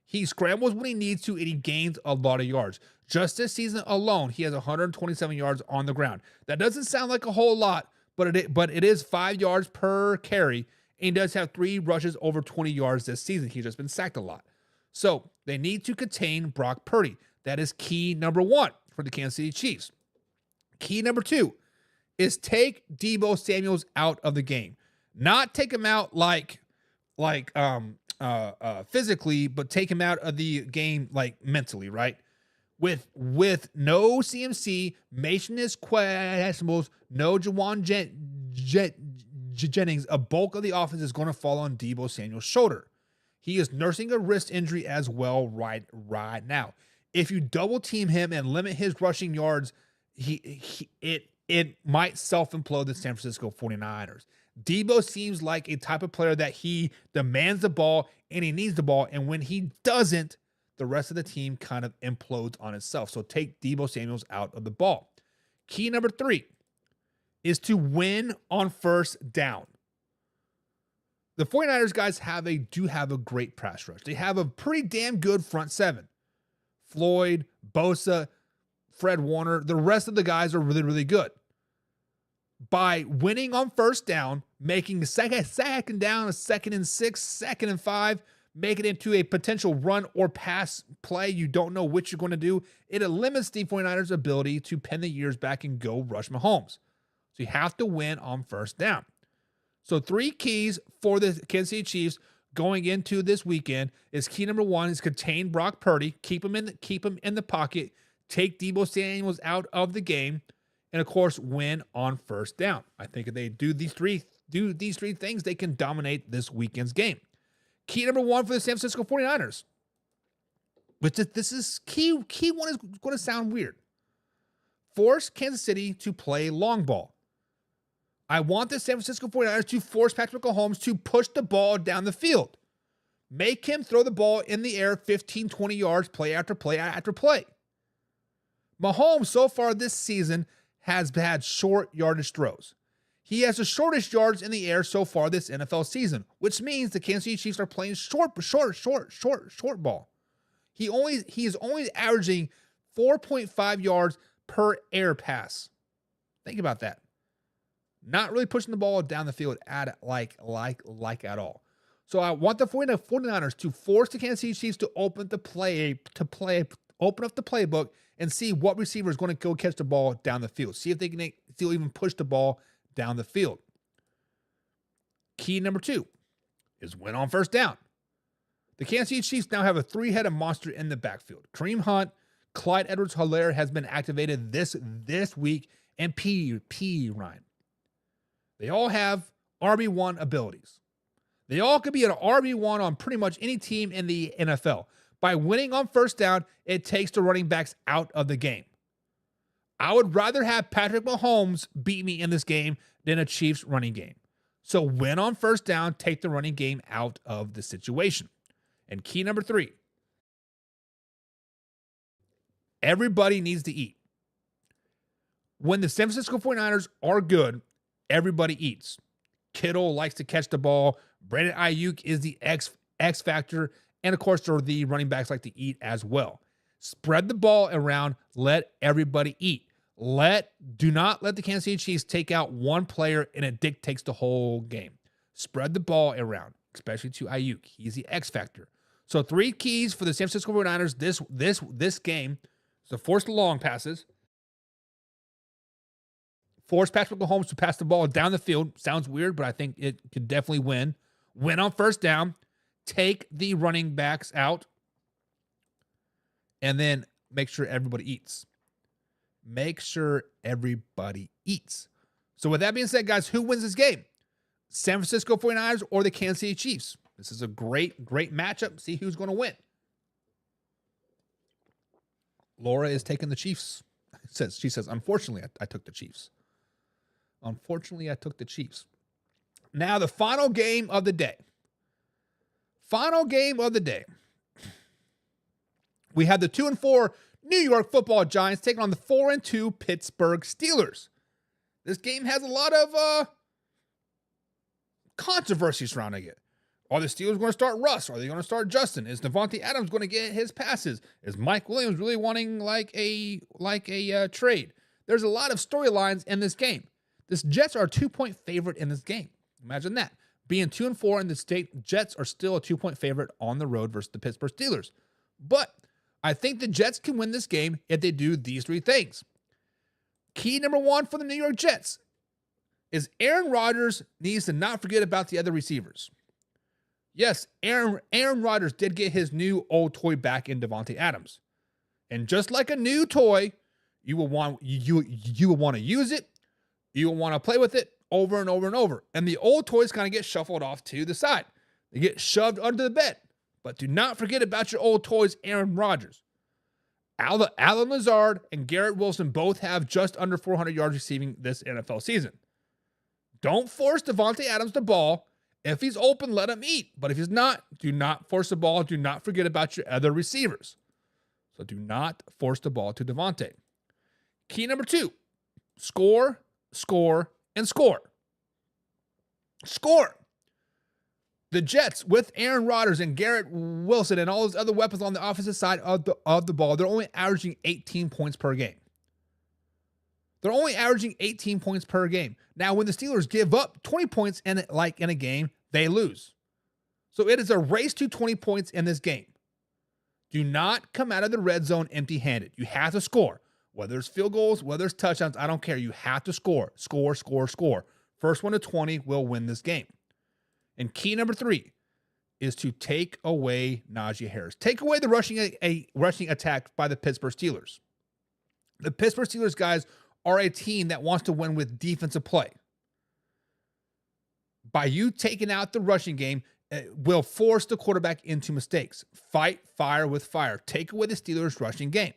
He scrambles when he needs to, and he gains a lot of yards. Just this season alone, he has 127 yards on the ground. That doesn't sound like a whole lot, but it is 5 yards per carry, and he does have 3 rushes over 20 yards this season. He's just been sacked a lot. So they need to contain Brock Purdy. That is key number 1 for the Kansas City Chiefs. Key number 2 is take Deebo Samuels out of the game. Not take him out like physically, but take him out of the game like mentally, right? With no CMC, Mason is questionable, no Jawan Jennings, a bulk of the offense is going to fall on Deebo Samuel's shoulder. He is nursing a wrist injury as well right now. If you double team him and limit his rushing yards, it might self-implode the San Francisco 49ers. Deebo seems like a type of player that he demands the ball and he needs the ball, and when he doesn't, the rest of the team kind of implodes on itself. So take Deebo Samuels out of the ball. Key number 3 is to win on first down. The 49ers guys do have a great pass rush. They have a pretty damn good front 7. Floyd, Bosa, Fred Warner, the rest of the guys are really, really good. By winning on first down, making second down, a 2nd and 6, 2nd and 5, make it into a potential run or pass play. You don't know which you're going to do. It limits the 49ers' ability to pen the years back and go rush Mahomes. So you have to win on first down. So 3 keys for the Kansas City Chiefs going into this weekend is key number 1 is contain Brock Purdy, keep him in the pocket, take Deebo Samuels out of the game, and of course win on first down. I think if they do these three things, they can dominate this weekend's game. Key number 1 for the San Francisco 49ers, which this is key one is going to sound weird. Force Kansas City to play long ball. I want the San Francisco 49ers to force Patrick Mahomes to push the ball down the field. Make him throw the ball in the air 15, 20 yards, play after play after play. Mahomes, so far this season, has had short yardage throws. He has the shortest yards in the air so far this NFL season, which means the Kansas City Chiefs are playing short ball. He is only averaging 4.5 yards per air pass. Think about that. Not really pushing the ball down the field at all. So I want the 49ers to force the Kansas City Chiefs to open up the playbook and see what receiver is going to go catch the ball down the field. See if they can still even push the ball down the field. Key number 2 is win on first down. The Kansas City Chiefs now have a 3-headed monster in the backfield. Kareem Hunt, Clyde Edwards-Helaire has been activated this week, and P. Ryan. They all have RB1 abilities. They all could be an RB1 on pretty much any team in the NFL. By winning on first down, it takes the running backs out of the game. I would rather have Patrick Mahomes beat me in this game than a Chiefs running game. So win on first down, take the running game out of the situation. And key number 3, everybody needs to eat. When the San Francisco 49ers are good, everybody eats. Kittle likes to catch the ball. Brandon Ayuk is the X factor. And of course, the running backs like to eat as well. Spread the ball around. Let everybody eat. Do not let the Kansas City Chiefs take out one player and it dictates the whole game. Spread the ball around, especially to Ayuk. He's the X factor. So 3 keys for the San Francisco 49ers this game. So force the long passes. Force Patrick Mahomes to pass the ball down the field. Sounds weird, but I think it could definitely win. Win on first down. Take the running backs out. And then make sure everybody eats. Make sure everybody eats. So with that being said, guys, who wins this game? San Francisco 49ers or the Kansas City Chiefs? This is a great matchup. See who's going to win. Laura is taking the Chiefs. She says, unfortunately, I took the Chiefs. Unfortunately, I took the Chiefs. Now, the final game of the day. We have the 2-4 New York Football Giants taking on the 4-2 Pittsburgh Steelers. This game has a lot of controversy surrounding it. Are the Steelers going to start Russ? Are they going to start Justin? Is Davante Adams going to get his passes? Is Mike Williams really wanting like a trade? There's a lot of storylines in this game. The Jets are a 2-point favorite in this game. Imagine that. Being 2-4 in the state, Jets are still a 2-point favorite on the road versus the Pittsburgh Steelers. But I think the Jets can win this game if they do these 3 things. Key number 1 for the New York Jets is Aaron Rodgers needs to not forget about the other receivers. Yes, Aaron Rodgers did get his new old toy back in Davante Adams. And just like a new toy, you will want to use it. You will want to play with it over and over and over. And the old toys kind of get shuffled off to the side. They get shoved under the bed. But do not forget about your old toys, Aaron Rodgers. Allen Lazard and Garrett Wilson both have just under 400 yards receiving this NFL season. Don't force Davante Adams the ball. If he's open, let him eat. But if he's not, do not force the ball. Do not forget about your other receivers. So do not force the ball to Davante. Key number 2, score, and score. Score. The Jets, with Aaron Rodgers and Garrett Wilson and all those other weapons on the offensive side of the ball, they're only averaging 18 points per game. They're only averaging 18 points per game. Now, when the Steelers give up 20 points in a game, they lose. So it is a race to 20 points in this game. Do not come out of the red zone empty-handed. You have to score. Whether it's field goals, whether it's touchdowns, I don't care. You have to score. Score, score, score. First one to 20 will win this game. And key number 3 is to take away Najee Harris. Take away the rushing attack by the Pittsburgh Steelers. The Pittsburgh Steelers, guys, are a team that wants to win with defensive play. By you taking out the rushing game, it will force the quarterback into mistakes. Fight fire with fire. Take away the Steelers' rushing game.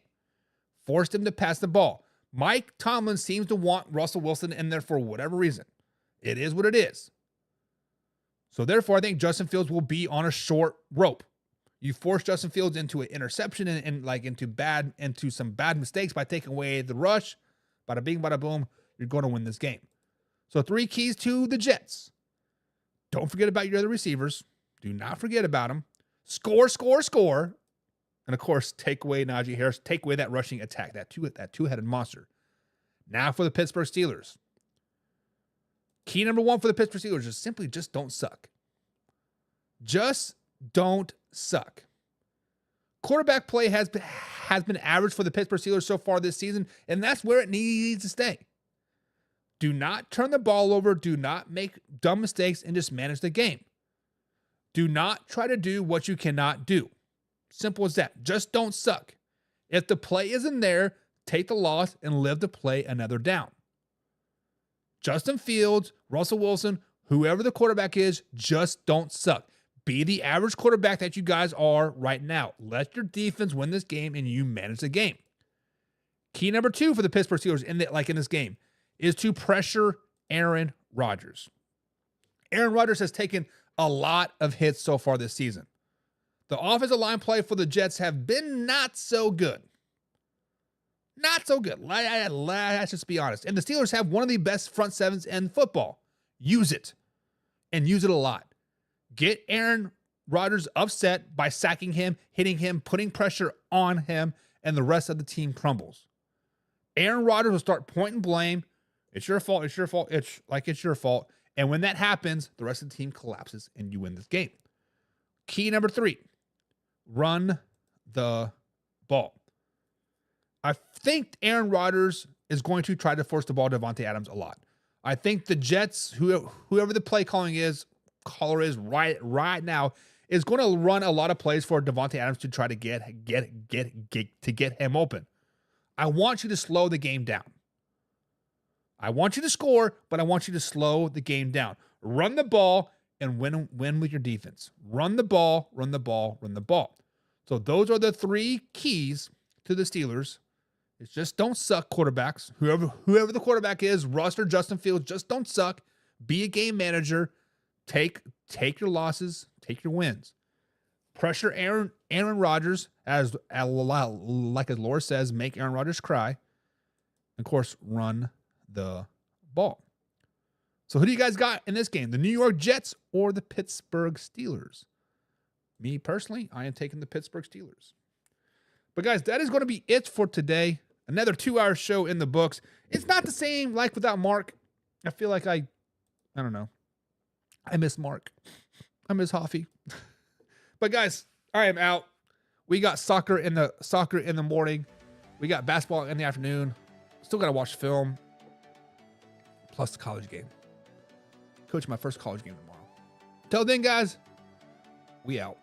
Force them to pass the ball. Mike Tomlin seems to want Russell Wilson in there for whatever reason. It is what it is. So therefore, I think Justin Fields will be on a short rope. You force Justin Fields into an interception and like into some bad mistakes by taking away the rush. Bada bing, bada boom. You're going to win this game. So 3 keys to the Jets. Don't forget about your other receivers. Do not forget about them. Score, score, score. And of course, take away Najee Harris. Take away that rushing attack, that two-headed monster. Now for the Pittsburgh Steelers. Key number 1 for the Pittsburgh Steelers is simply just don't suck. Just don't suck. Quarterback play has been average for the Pittsburgh Steelers so far this season, and that's where it needs to stay. Do not turn the ball over. Do not make dumb mistakes and just manage the game. Do not try to do what you cannot do. Simple as that. Just don't suck. If the play isn't there, take the loss and live to play another down. Justin Fields, Russell Wilson, whoever the quarterback is, just don't suck. Be the average quarterback that you guys are right now. Let your defense win this game and you manage the game. Key number 2 for the Pittsburgh Steelers in this game is to pressure Aaron Rodgers. Aaron Rodgers has taken a lot of hits so far this season. The offensive line play for the Jets have been not so good. Not so good. Let's just be honest. And the Steelers have one of the best front sevens in football. Use it. And use it a lot. Get Aaron Rodgers upset by sacking him, hitting him, putting pressure on him, and the rest of the team crumbles. Aaron Rodgers will start pointing blame. It's your fault. It's your fault. It's your fault. And when that happens, the rest of the team collapses and you win this game. Key number 3, run the ball. I think Aaron Rodgers is going to try to force the ball to Davante Adams a lot. I think the Jets, whoever the play caller is right now, is going to run a lot of plays for Davante Adams to try to get him open. I want you to slow the game down. I want you to score, but I want you to slow the game down. Run the ball and win with your defense. Run the ball, run the ball, run the ball. So those are the 3 keys to the Steelers. It's just don't suck, quarterbacks. Whoever the quarterback is, Russ or Justin Fields, just don't suck. Be a game manager. Take your losses, take your wins. Pressure Aaron Rodgers, as Laura says, make Aaron Rodgers cry. Of course, run the ball. So who do you guys got in this game? The New York Jets or the Pittsburgh Steelers? Me personally, I am taking the Pittsburgh Steelers. But guys, that is going to be it for today. Another 2-hour show in the books. It's not the same like without Mark. I feel like I don't know. I miss Mark. I miss Hoffy. But guys, I am out. We got soccer in the morning. We got basketball in the afternoon. Still got to watch film. Plus the college game. Coach, my first college game tomorrow. Till then, guys, we out.